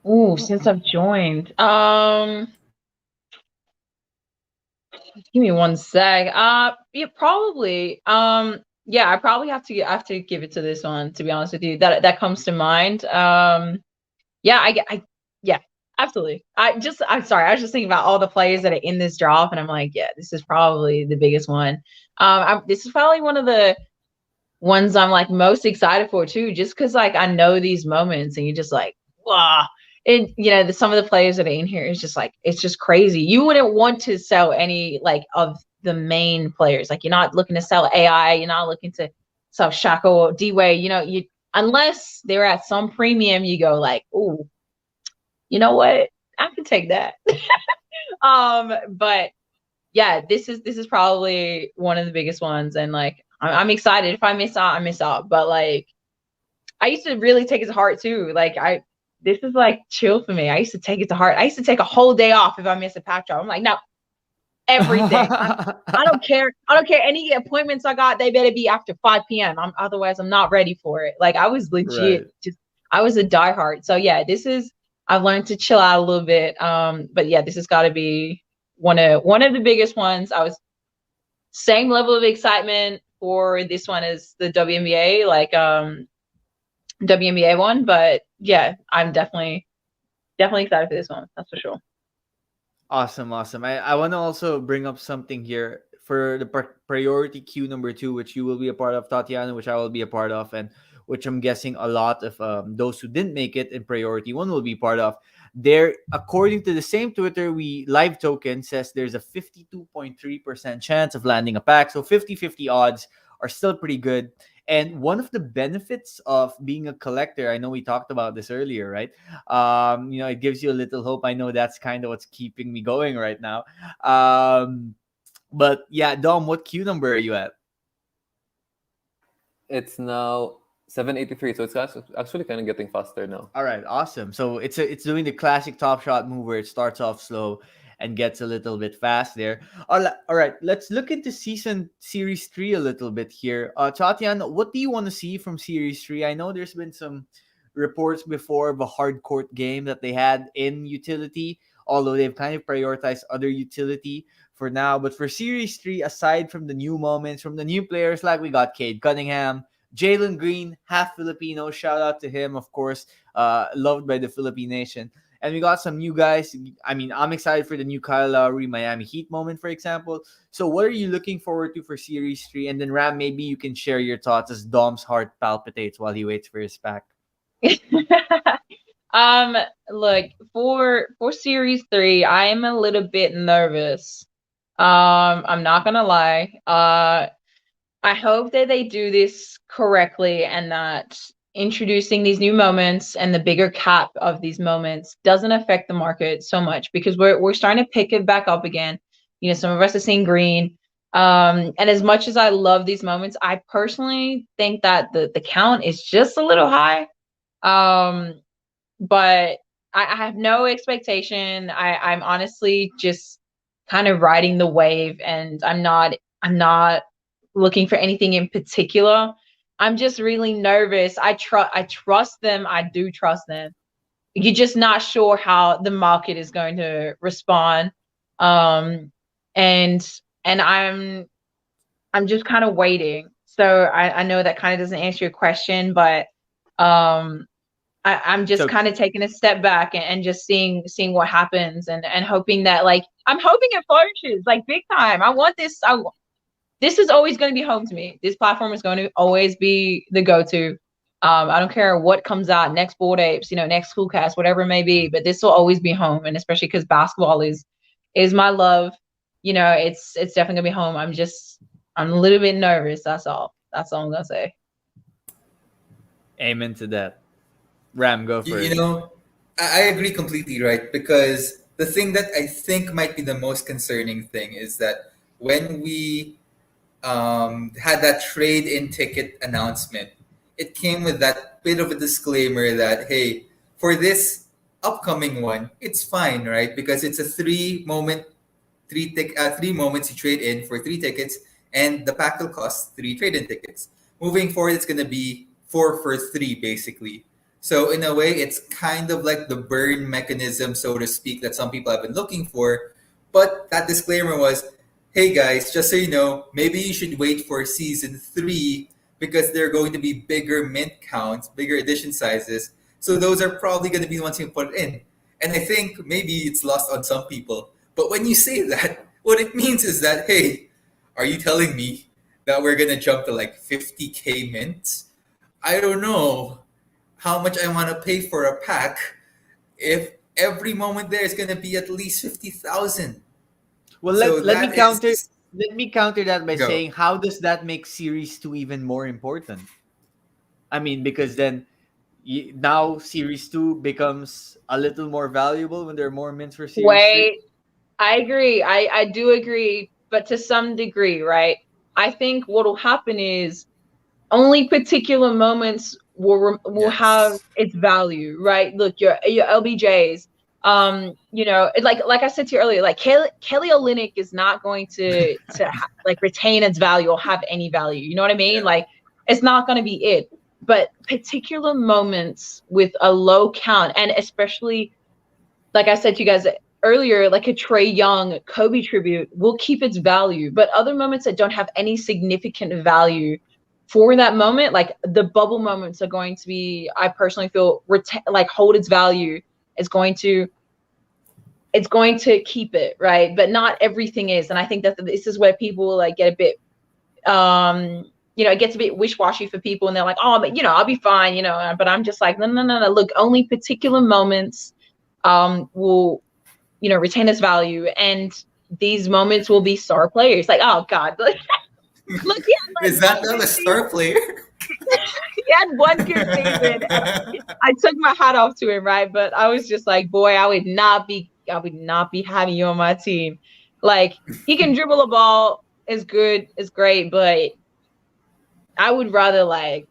Ooh, since I've joined. Give me one sec. Yeah, probably. Yeah, I probably I have to give it to this one, to be honest with you. That comes to mind. Yeah, yeah, absolutely. I'm sorry. I was just thinking about all the players that are in this drop, and I'm like, yeah, this is probably the biggest one. This is probably one of the ones I'm like most excited for too, just because like I know these moments, and you're just like, wow. And some of the players that are in here is just like, it's just crazy. You wouldn't want to sell any like of the main players. Like you're not looking to sell AI. You're not looking to sell Shaka or D-Way. You unless they're at some premium, you go like, oh, you know what? I can take that. But yeah, this is probably one of the biggest ones, and like I'm excited. If I miss out, I miss out. But like I used to really take it to heart too. This is like chill for me. I used to take it to heart. I used to take a whole day off if I miss a pack drop. I'm like, no, everything. I don't care. I don't care. Any appointments I got, they better be after 5 p.m. Otherwise I'm not ready for it. Like I was legit Right. I was a diehard. So yeah, I've learned to chill out a little bit. But yeah, this has got to be one of the biggest ones. I was same level of excitement for this one as the WNBA, WNBA one, but yeah, I'm definitely excited for this one. That's for sure. Awesome, awesome. I want to also bring up something here for the priority queue number 2, which you will be a part of, Tatiana, which I will be a part of, and which I'm guessing a lot of those who didn't make it in priority 1 will be part of. There, according to the same Twitter, live token says there's a 52.3% chance of landing a pack. So 50-50 odds are still pretty good. And one of the benefits of being a collector, I know we talked about this earlier, right? It gives you a little hope. I know that's kind of what's keeping me going right now. But yeah, Dom, what queue number are you at? It's now 783, so it's actually kind of getting faster now. All right, awesome. So it's doing the classic Top Shot move where it starts off slow and gets a little bit fast there. All right, let's look into Series 3 a little bit here. Tatiana, what do you want to see from Series 3? I know there's been some reports before of a hard court game that they had in utility, although they've kind of prioritized other utility for now. But for Series 3, aside from the new moments, from the new players, like we got Cade Cunningham, Jalen Green, half Filipino, shout out to him, of course, loved by the Philippine nation. And we got some new guys. I mean, I'm excited for the new Kyle Lowry Miami Heat moment, for example. So what are you looking forward to for Series 3? And then Ram, maybe you can share your thoughts as Dom's heart palpitates while he waits for his pack. Look, for Series 3, I am a little bit nervous. I'm not gonna lie. I hope that they do this correctly and that introducing these new moments and the bigger cap of these moments doesn't affect the market so much, because we're starting to pick it back up again. some of us are seeing green. And as much as I love these moments, I personally think that the count is just a little high. But I have no expectation. I'm honestly just kind of riding the wave, and I'm not looking for anything in particular. I'm just really nervous. I trust them. I do trust them. You're just not sure how the market is going to respond. And I'm just kind of waiting. So I know that kind of doesn't answer your question, but I'm just So- kind of taking a step back and just seeing what happens and hoping that, like, I'm hoping it flourishes like big time. I want this. This is always going to be home to me. This platform is going to always be the go-to. I don't care what comes out next, Board Apes, next Schoolcast, whatever it may be, but this will always be home. And especially because basketball is my love. It's definitely gonna be home. I'm a little bit nervous. That's all I'm gonna say. Amen to that. Ram, go You, first. you know, I agree completely, right? Because the thing that I think might be the most concerning thing is that when we had that trade-in ticket announcement, it came with that bit of a disclaimer that, hey, for this upcoming one, it's fine, right? Because it's a three moments you trade in for 3 tickets, and the pack will cost 3 trade-in tickets. Moving forward, it's gonna be 4 for 3, basically. So in a way, it's kind of like the burn mechanism, so to speak, that some people have been looking for. But that disclaimer was, hey guys, just so you know, maybe you should wait for season 3 because there are going to be bigger mint counts, bigger edition sizes. So those are probably going to be the ones you put in. And I think maybe it's lost on some people. But when you say that, what it means is that, hey, are you telling me that we're going to jump to like 50K mints? I don't know how much I want to pay for a pack if every moment there is going to be at least 50,000. Well, So let me that counter is- let me counter that by Go. saying, how does that make Series 2 even more important? I mean, because then now Series 2 becomes a little more valuable when there are more mints for Series 3. Wait, I agree. I do agree, but to some degree, right? I think what will happen is only particular moments will have Yes. its value, right? Look, your LBJs, like I said to you earlier, like Kelly Olynyk is not going to like retain its value or have any value. You know what I mean? Yeah. Like, it's not going to be it. But particular moments with a low count, and especially, like I said to you guys earlier, like a Trae Young Kobe tribute will keep its value. But other moments that don't have any significant value for that moment, like the bubble moments, are going to be, I personally feel, like hold its value. It's going to keep it, right? But not everything is. And I think that this is where people like get a bit it gets a bit wish-washy for people, and they're like, oh, but I'll be fine, but I'm just like, no. Look, only particular moments will retain its value, and these moments will be star players. Like, oh god, look, yeah, Is that not a star player? he had one good season. I took my hat off to him, right? But I was just like, boy, I would not be having you on my team. Like, he can dribble a ball, is good, is great, but I would rather, like,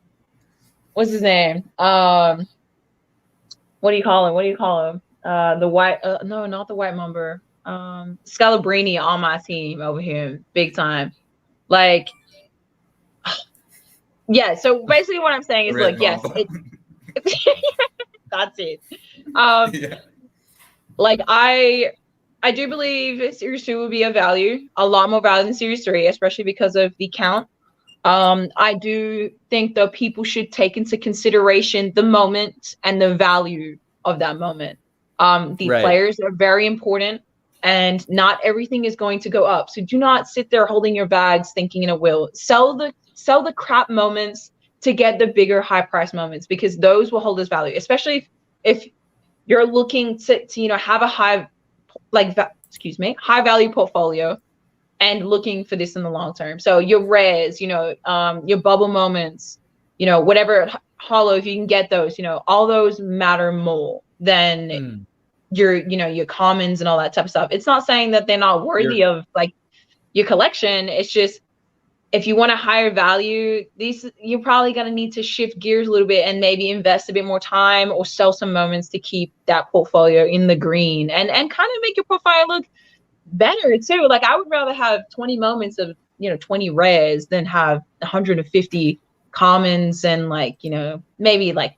what's his name? What do you call him? The white no, not the white Mamba. Scalabrini on my team over here, big time. Like, yeah, so basically what I'm saying is, Red look, yes, Mamba. that's it. Yeah. Like, I do believe Series 2 will be a lot more value than Series 3, especially because of the count. I do think that people should take into consideration the moment and the value of that moment. The Right. players are very important, and not everything is going to go up. So do not sit there holding your bags thinking it will. Sell the crap moments to get the bigger high price moments, because those will hold its value, especially if you're looking to have a high value portfolio and looking for this in the long term. So your rares, your bubble moments, whatever hollow, if you can get those, all those matter more than your commons and all that type of stuff. It's not saying that they're not worthy of like your collection. It's just if you want a higher value, you're probably gonna need to shift gears a little bit and maybe invest a bit more time or sell some moments to keep that portfolio in the green and kind of make your profile look better too. Like I would rather have 20 moments of 20 rares than have 150 commons and like maybe like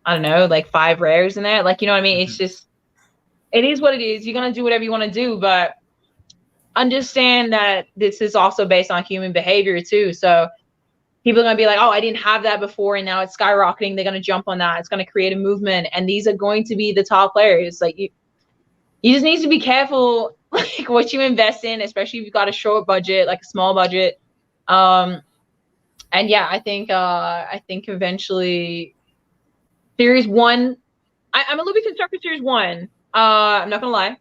I don't know like 5 rares in there. Like you know what I mean? It's just it is what it is. You're gonna do whatever you want to do, but understand that this is also based on human behavior too. So people are going to be like, oh, I didn't have that before and now it's skyrocketing. They're going to jump on that. It's going to create a movement. And these are going to be the top players. Like you just need to be careful like what you invest in, especially if you've got a short budget, like a small budget. And yeah, I think eventually Series 1, I'm a little bit concerned for Series 1. I'm not going to lie.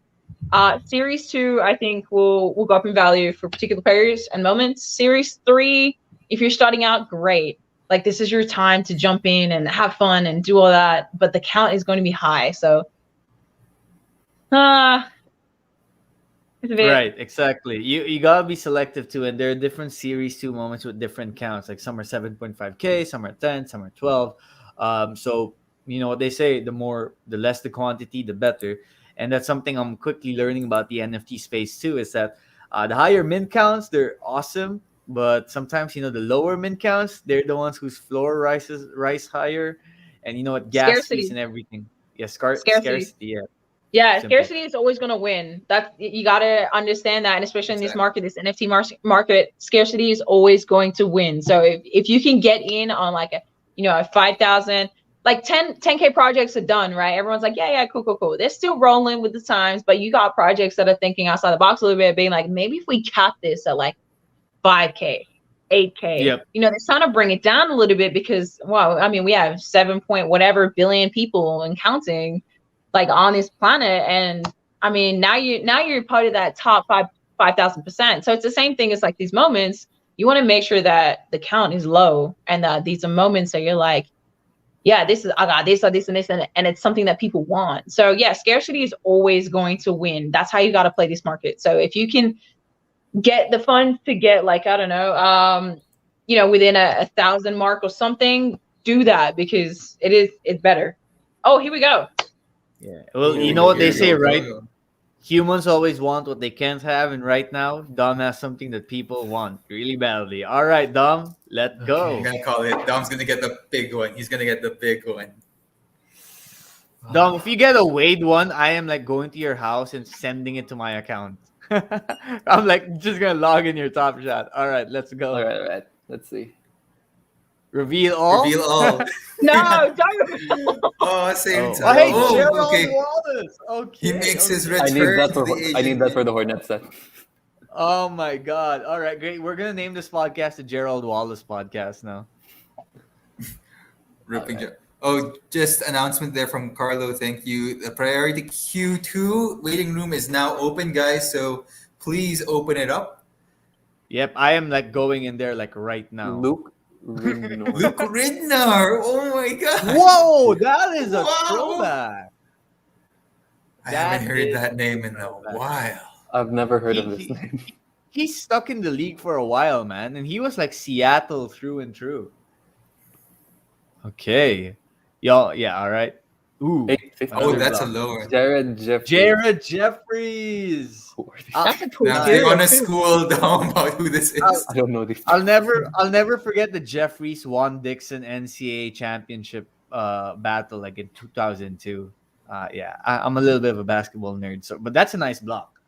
Series 2, I think will go up in value for particular players and moments. Series 3, if you're starting out, great. Like this is your time to jump in and have fun and do all that. But the count is going to be high, so it's a bit Right, exactly. You gotta be selective too, and there are different Series 2 moments with different counts. Like some are 7.5K, some are 10, some are 12. So you know what they say: the less the quantity, the better. And that's something I'm quickly learning about the NFT space too. Is that the higher min counts, they're awesome, but sometimes the lower min counts, they're the ones whose floor rise higher, and gas fees scarcity. and everything. Yeah, Scarcity. scarcity. Yeah. Yeah, Simple. scarcity is always going to win. That's you got to understand that, and especially in this market, this NFT market, scarcity is always going to win. So if you can get in on like a 5,000, like 10K projects are done, right? Everyone's like, yeah, cool. They're still rolling with the times, but you got projects that are thinking outside the box a little bit, being like, maybe if we cap this at like 5K, 8K, Yep. they're trying to bring it down a little bit because, well, I mean, we have 7 point whatever billion people and counting like on this planet, and I mean now you're part of that top 5,000%. So it's the same thing as like these moments. You want to make sure that the count is low and that these are moments that you're like, yeah, I got this or this and this, and it's something that people want. So yeah, scarcity is always going to win. That's how you got to play this market. So if you can get the funds to get like I don't know, within a 1,000 mark or something, do that because it's better. Oh, here we go. Yeah. Well, you know what they say, right? Humans always want what they can't have, and right now, Dom has something that people want really badly. All right, Dom, let's go. I'm gonna call it. Dom's gonna get the big one. He's gonna get the big one. Dom, if you get a Wade one, I am like going to your house and sending it to my account. I'm like just gonna log in your Top Shot. All right, let's go. All right. Let's see. Reveal all. Reveal all. No, don't. Oh, same time. Oh, hey, Oh, Gerald okay. Wallace. Okay. He makes his I need return that to for the I need that for Asian the Hornet set. Oh my God. All right, great. We're gonna name this podcast the Gerald Wallace podcast now. Ripping job. Oh, just announcement there from Carlo. Thank you. The priority Q2 waiting room is now open, guys. So please open it up. Yep, I am like going in there like right now. Luke Rinno. Luke Ridnar. Oh my God. Whoa, that is a Wow. throwback. I That haven't heard is that name in a throwback. while. I've never heard of this name. He's stuck in the league for a while, man, and he was like Seattle through and through. Okay, y'all, yeah, all right. Ooh, 850. Oh, another that's a block. low one. Jared Jeffries. Jared Jeffries. Who are these? That's a cool Now, dude. do you want to school down about who this is? I don't know these. I'll never forget the Jeffries Juan Dixon NCAA championship battle like in 2002. Yeah, I'm a little bit of a basketball nerd, so but that's a nice block.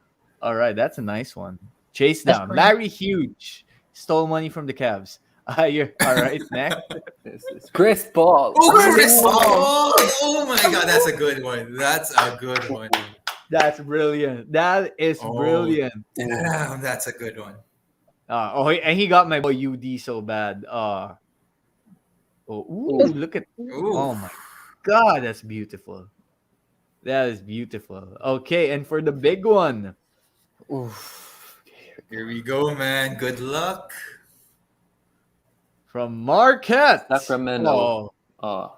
All right, that's a nice one. Chase That's down. great. Larry Huge stole money from the Cavs. You're all right, next. This is Chris Paul. Oh, Chris Paul! Oh my God, that's a good one. That's a good one. That's brilliant. That is Oh. brilliant. Damn, that's a good one. And he got my boy UD so bad. Look at. Ooh. Oh my God, that's beautiful. That is beautiful. Okay, and for the big one, Oof. Here we go, man. Good luck. from Marquette. Sacramento. Oh,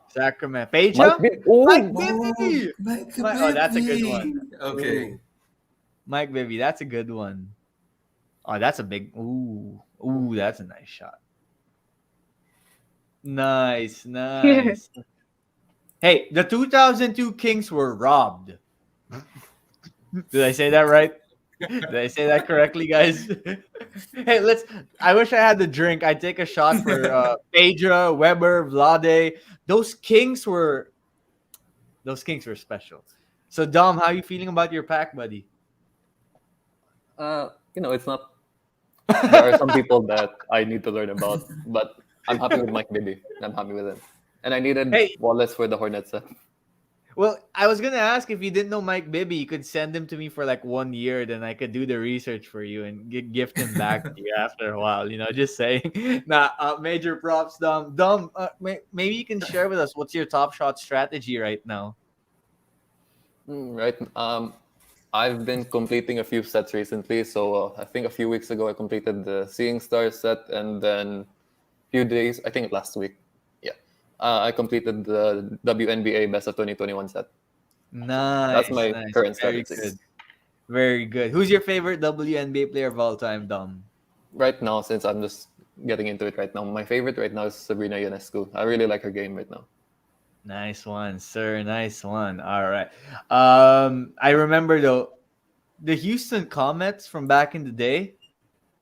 Sacramento. Mike Phaedra? Bibby. Mike Oh, Bibby! Mike Oh, that's a good one. Bibby. Okay. Ooh, Mike Bibby, that's a good one. Oh, that's a big. Ooh, that's a nice shot. Nice, nice. Hey, the 2002 Kings were robbed. Did I say that right? Did I say that correctly, guys? Hey, let's. I wish I had the drink. I'd take a shot for Phaedra, Weber, Vlade. Those Kings were. Those Kings were special. So, Dom, how you feeling about your pack, buddy? It's not. There are some people that I need to learn about, but I'm happy with Mike Bibby. I'm happy with him, and I needed Hey, Wallace for the Hornets. well, I was gonna ask if you didn't know Mike Bibby, you could send him to me for like 1 year, then I could do the research for you and gift him back to you after a while. Just saying. Nah, major props, Dom. Dom, maybe you can share with us what's your top shot strategy right now. Right. I've been completing a few sets recently. So I think a few weeks ago I completed the Seeing Stars set, and then few days, I think last week, yeah, I completed the WNBA Best of 2021 set. That's Nice, my nice, current very strategy. good, very good. Who's your favorite WNBA player of all time, Dom? Right now, since I'm just getting into it right now, my favorite right now is Sabrina Ionescu. I really like her game right now. Nice one, sir. Nice one. All right. I remember though the Houston Comets from back in the day.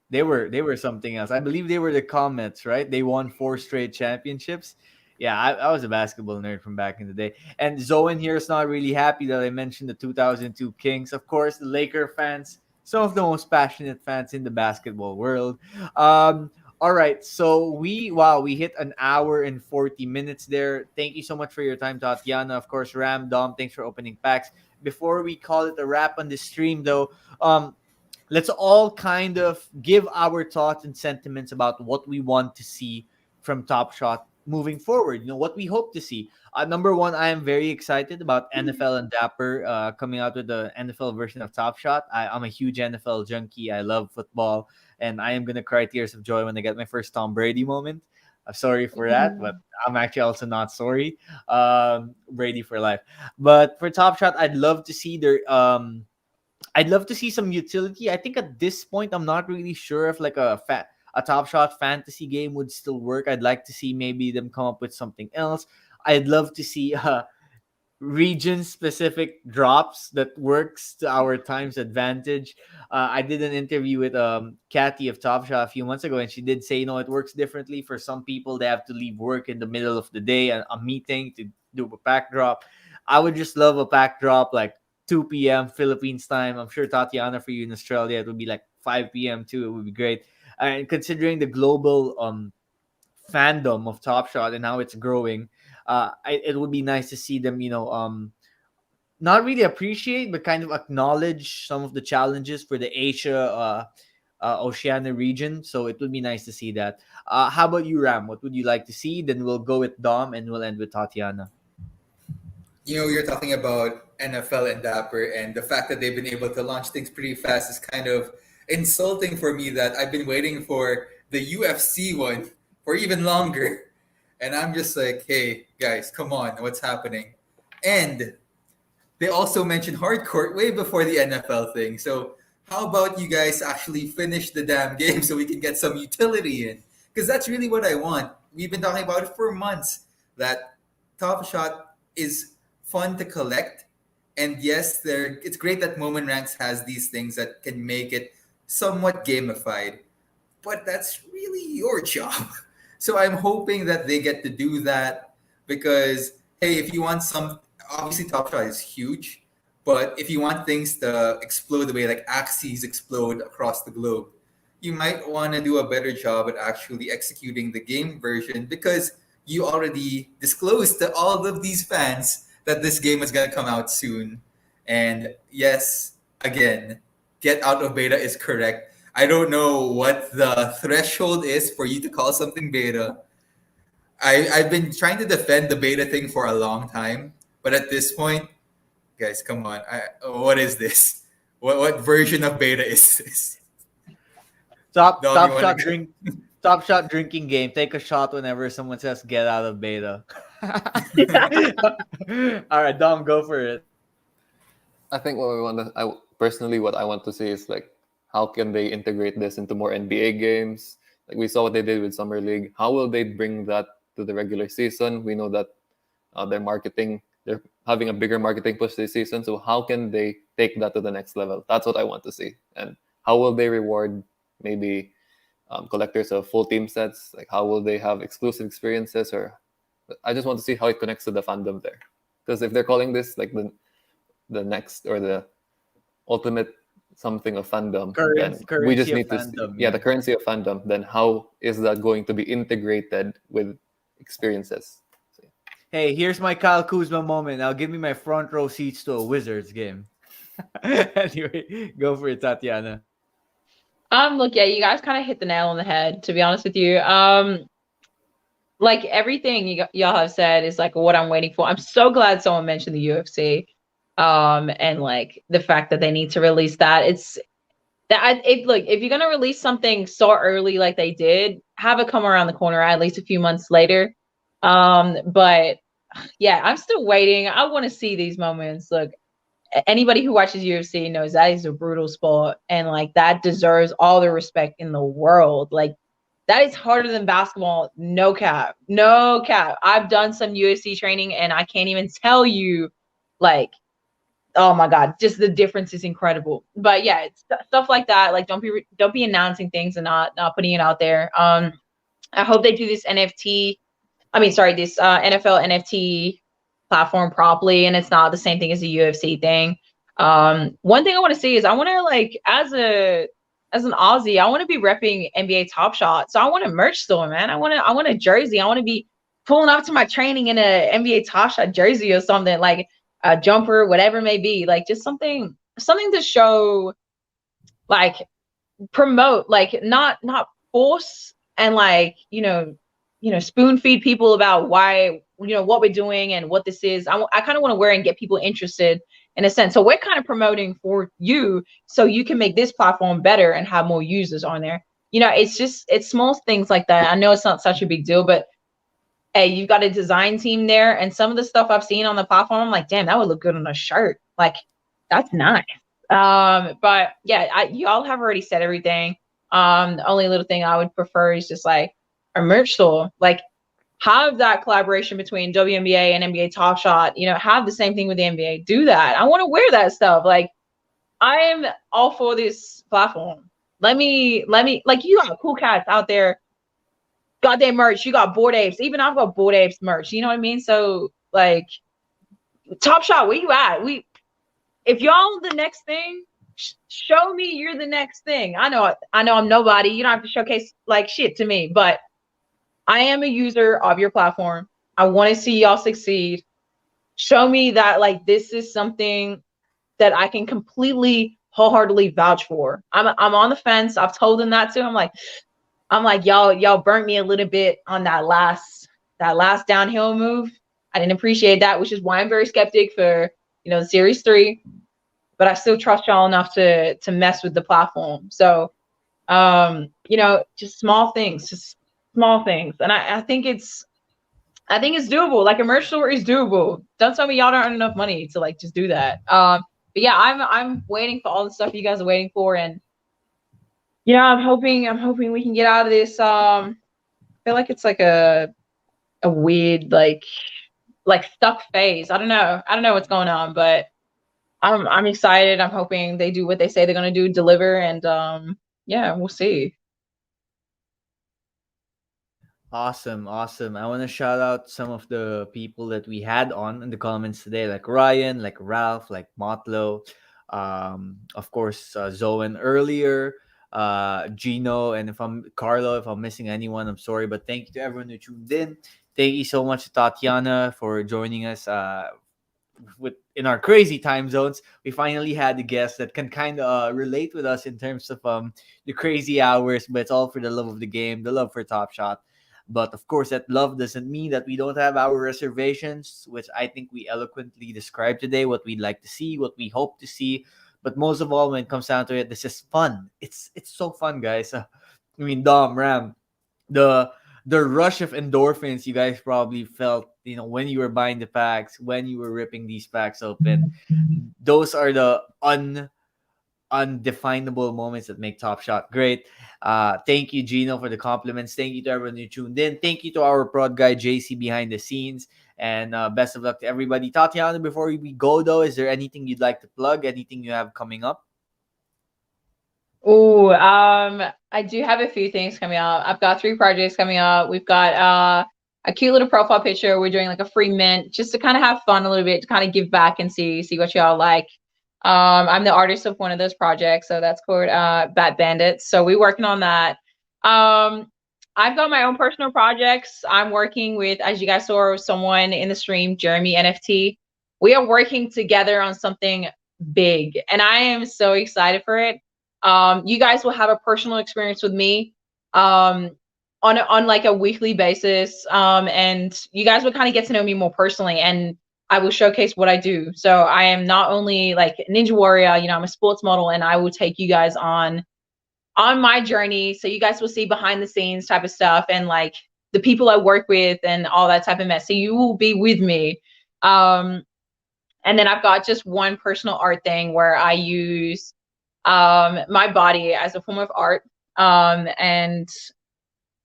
They were something else. I believe they were the Comets, right? They won 4 straight championships. Yeah, I was a basketball nerd from back in the day. And Zoen here is not really happy that I mentioned the 2002 Kings. Of course, the Laker fans, some of the most passionate fans in the basketball world. All right, so we hit an hour and 40 minutes there. Thank you so much for your time, Tatiana. Of course, Ram, Dom, thanks for opening packs. Before we call it a wrap on the stream, though, let's all kind of give our thoughts and sentiments about what we want to see from Top Shot moving forward. What we hope to see. Number one, I am very excited about NFL and Dapper coming out with the NFL version of Top Shot. I'm a huge NFL junkie. I love football, and I am gonna cry tears of joy when I get my first Tom Brady moment. I'm sorry for that, but I'm actually also not sorry. Brady for life. But for Top Shot, I'd love to see some utility. I think at this point, I'm not really sure if like a Top Shot fantasy game would still work. I'd like to see maybe them come up with something else. I'd love to see region specific drops that works to our time's advantage. I did an interview with Kathy of Top Shot a few months ago, and she did say, it works differently for some people. They have to leave work in the middle of the day and a meeting to do a pack drop. I would just love a pack drop like 2 p.m. Philippines time. I'm sure Tatiana for you in Australia, it would be like 5 p.m. too. It would be great. And considering the global fandom of Top Shot and how it's growing, it would be nice to see them, not really appreciate, but kind of acknowledge some of the challenges for the Asia, Oceania region. So it would be nice to see that. How about you, Ram? What would you like to see? Then we'll go with Dom and we'll end with Tatiana. You're talking about NFL and Dapper, and the fact that they've been able to launch things pretty fast is kind of insulting for me that I've been waiting for the UFC one for even longer. And I'm just like, hey, guys, come on, what's happening? And they also mentioned hardcourt way before the NFL thing. So how about you guys actually finish the damn game so we can get some utility in? Because that's really what I want. We've been talking about it for months, that Top Shot is fun to collect. And yes, it's great that Moment Ranks has these things that can make it somewhat gamified. But that's really your job. So I'm hoping that they get to do that because, hey, if you want obviously Top Shot is huge, but if you want things to explode the way like axes explode across the globe, you might want to do a better job at actually executing the game version because you already disclosed to all of these fans that this game is going to come out soon. And yes, again, get out of beta is correct. I don't know what the threshold is for you to call something beta. I've been trying to defend the beta thing for a long time, but at this point, guys, come on. What is this? What version of beta is this? Top Dom, top shot drink Top Shot drinking game. Take a shot whenever someone says get out of beta. All right, Dom, go for it. I think what we want to, personally, what I want to see is like, how can they integrate this into more NBA games? Like we saw what they did with Summer League. How will they bring that to the regular season? We know that they're having a bigger marketing push this season. So how can they take that to the next level? That's what I want to see. And how will they reward maybe collectors of full team sets? Like how will they have exclusive experiences? Or I just want to see how it connects to the fandom there. Because if they're calling this like the next or the ultimate something of fandom, then we just Currency of need to see, fandom. yeah, the currency of fandom. Then how is that going to be integrated with experiences? So, Hey, here's my Kyle Kuzma moment. Now give me my front row seats to a Wizards game. Anyway, go for it, Tatiana. Look, yeah, you guys kind of hit the nail on the head, to be honest with you. Like everything y'all have said is like what I'm waiting for. I'm so glad someone mentioned the UFC, and like the fact that they need to release that. It's that look, if you're gonna release something so early like they did, have it come around the corner at least a few months later. But yeah, I'm still waiting. I want to see these moments. Look, anybody who watches UFC knows that is a brutal sport, and like that deserves all the respect in the world. Like that is harder than basketball. No cap, no cap. I've done some UFC training, and I can't even tell you, like, oh my god, just the difference is incredible. But yeah, it's stuff like that. Like, don't be announcing things and not putting it out there. I hope they do this NFT. I mean, sorry, this NFL NFT platform properly, and it's not the same thing as the UFC thing. One thing I want to see is I want to like as an Aussie, I want to be repping NBA Top Shot. So I want a merch store, man. I want a jersey. I want to be pulling up to my training in a NBA Top Shot jersey or something, like a jumper, whatever it may be. Like just something to show, like promote, like not force and like spoon feed people about why what we're doing and what this is. I kind of want to wear and get people interested in a sense. So we're kind of promoting for you so you can make this platform better and have more users on there. It's small things like that. I know it's not such a big deal, but hey, you've got a design team there, and some of the stuff I've seen on the platform, I'm like, damn, that would look good on a shirt. Like, that's nice. But yeah, y'all have already said everything. The only little thing I would prefer is just like a merch store. Like, have that collaboration between WNBA and NBA Top Shot. Have the same thing with the NBA. Do that. I want to wear that stuff. Like, I'm all for this platform. Let me like you got cool cats out there. Got their merch. You got Bored Apes. Even I've got Bored Apes merch. You know what I mean? So like, Top Shot, where you at? If y'all the next thing, show me you're the next thing. I know I'm nobody. You don't have to showcase like shit to me, but I am a user of your platform. I want to see y'all succeed. Show me that like this is something that I can completely wholeheartedly vouch for. I'm on the fence. I've told them that too. I'm like y'all burnt me a little bit on that last downhill move. I didn't appreciate that, which is why I'm very skeptic for the Series 3. But I still trust y'all enough to mess with the platform. So just small things, and I think it's doable. Like a merch store is doable. Don't tell me y'all don't earn enough money to like just do that. But yeah, I'm waiting for all the stuff you guys are waiting for, and I'm hoping we can get out of this. I feel like it's like a weird like stuck phase. I don't know what's going on, but I'm excited. I'm hoping they do what they say they're gonna do, deliver, and yeah, we'll see. Awesome, awesome. I want to shout out some of the people that we had on in the comments today, like Ryan, like Ralph, like Motlo, of course, Zoen earlier, Gino, and if I'm Carlo, if I'm missing anyone, I'm sorry, but thank you to everyone who tuned in. Thank you so much to Tatiana for joining us. With in our crazy time zones, we finally had a guest that can kind of relate with us in terms of the crazy hours, but it's all for the love of the game, the love for Top Shot. But of course, that love doesn't mean that we don't have our reservations, which I think we eloquently described today, what we'd like to see, what we hope to see. But most of all, when it comes down to it, this is fun. It's so fun, guys. I mean, Dom, Ram, the the rush of endorphins you guys probably felt, when you were buying the packs, when you were ripping these packs open. Those are the undefinable moments that make Top Shot great. Thank you, Gino, for the compliments. Thank you to everyone who tuned in. Thank you to our prod guy, JC, behind the scenes. And best of luck to everybody. Tatiana, before we go, though, is there anything you'd like to plug? Anything you have coming up? Oh, I do have a few things coming up. I've got 3 projects coming up. We've got a cute little profile picture. We're doing like a free mint just to kind of have fun a little bit, to kind of give back and see what y'all like. I'm the artist of one of those projects, so that's called Bat Bandits. So we're working on that. I've got my own personal projects. I'm working with, as you guys saw, someone in the stream, Jeremy NFT. We are working together on something big, and I am so excited for it. You guys will have a personal experience with me on like a weekly basis, and you guys will kind of get to know me more personally, and I will showcase what I do. So I am not only like Ninja Warrior, I'm a sports model, and I will take you guys on my journey, so you guys will see behind the scenes type of stuff, and like the people I work with and all that type of mess. So you will be with me. And then I've got just one personal art thing where I use my body as a form of art. And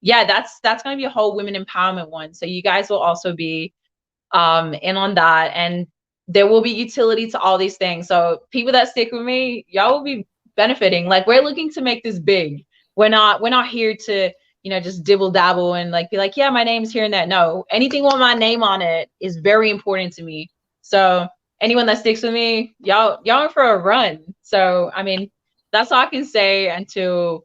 yeah, that's going to be a whole women empowerment one. So you guys will also be in on that, and there will be utility to all these things. So people that stick with me, y'all will be benefiting. Like, we're looking to make this big. We're not here to, just dibble dabble and like be like, yeah, my name's here and that. No, anything with my name on it is very important to me. So anyone that sticks with me, y'all are for a run. So I mean, that's all I can say until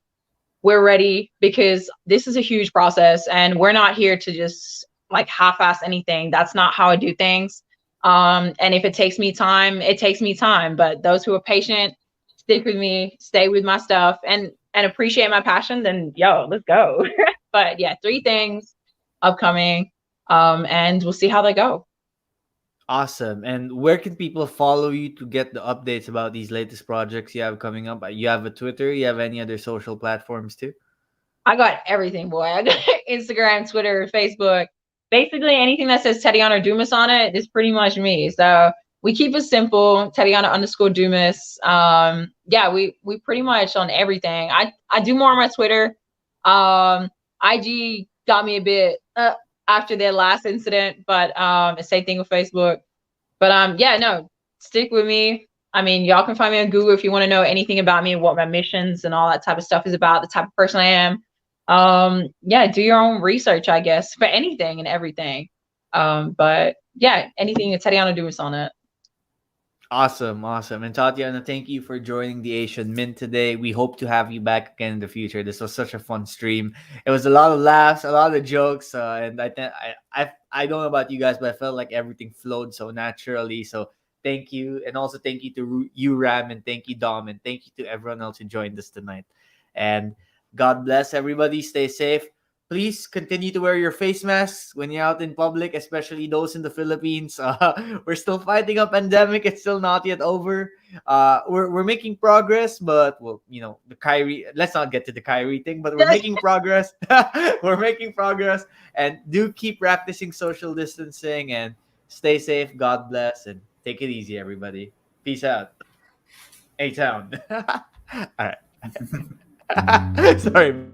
we're ready, because this is a huge process, and we're not here to just like half-ass anything. That's not how I do things. And if it takes me time, it takes me time. But those who are patient, stick with me, stay with my stuff, and appreciate my passion, then let's go. But yeah, 3 things upcoming, and we'll see how they go. Awesome. And where can people follow you to get the updates about these latest projects you have coming up? You have a Twitter? You have any other social platforms too? I got everything, boy. I got Instagram, Twitter, Facebook. Basically anything that says Tatyanna Dumas on it is pretty much me. So we keep it simple, Tatyanna_Dumas. Yeah, we pretty much on everything. I do more on my Twitter. IG got me a bit after their last incident, but same thing with Facebook. But yeah, no, stick with me. I mean, y'all can find me on Google if you want to know anything about me, what my missions and all that type of stuff is about, the type of person I am. Yeah, do your own research, I guess, for anything and everything. But yeah, anything Tatyanna Dumas on it. Awesome. And Tatiana, thank you for joining the Asian Mint today. We hope to have you back again in the future. This was such a fun stream. It was a lot of laughs, a lot of jokes, and I don't know about you guys, but I felt like everything flowed so naturally. So thank you, and also thank you to you, Ram, and thank you, Dom, and thank you to everyone else who joined us tonight. And God bless everybody. Stay safe. Please continue to wear your face masks when you're out in public, especially those in the Philippines. We're still fighting a pandemic. It's still not yet over. We're making progress, but well, the Kyrie. Let's not get to the Kyrie thing, but we're making progress. We're making progress, and do keep practicing social distancing and stay safe. God bless, and take it easy, everybody. Peace out. A town. All right. Sorry.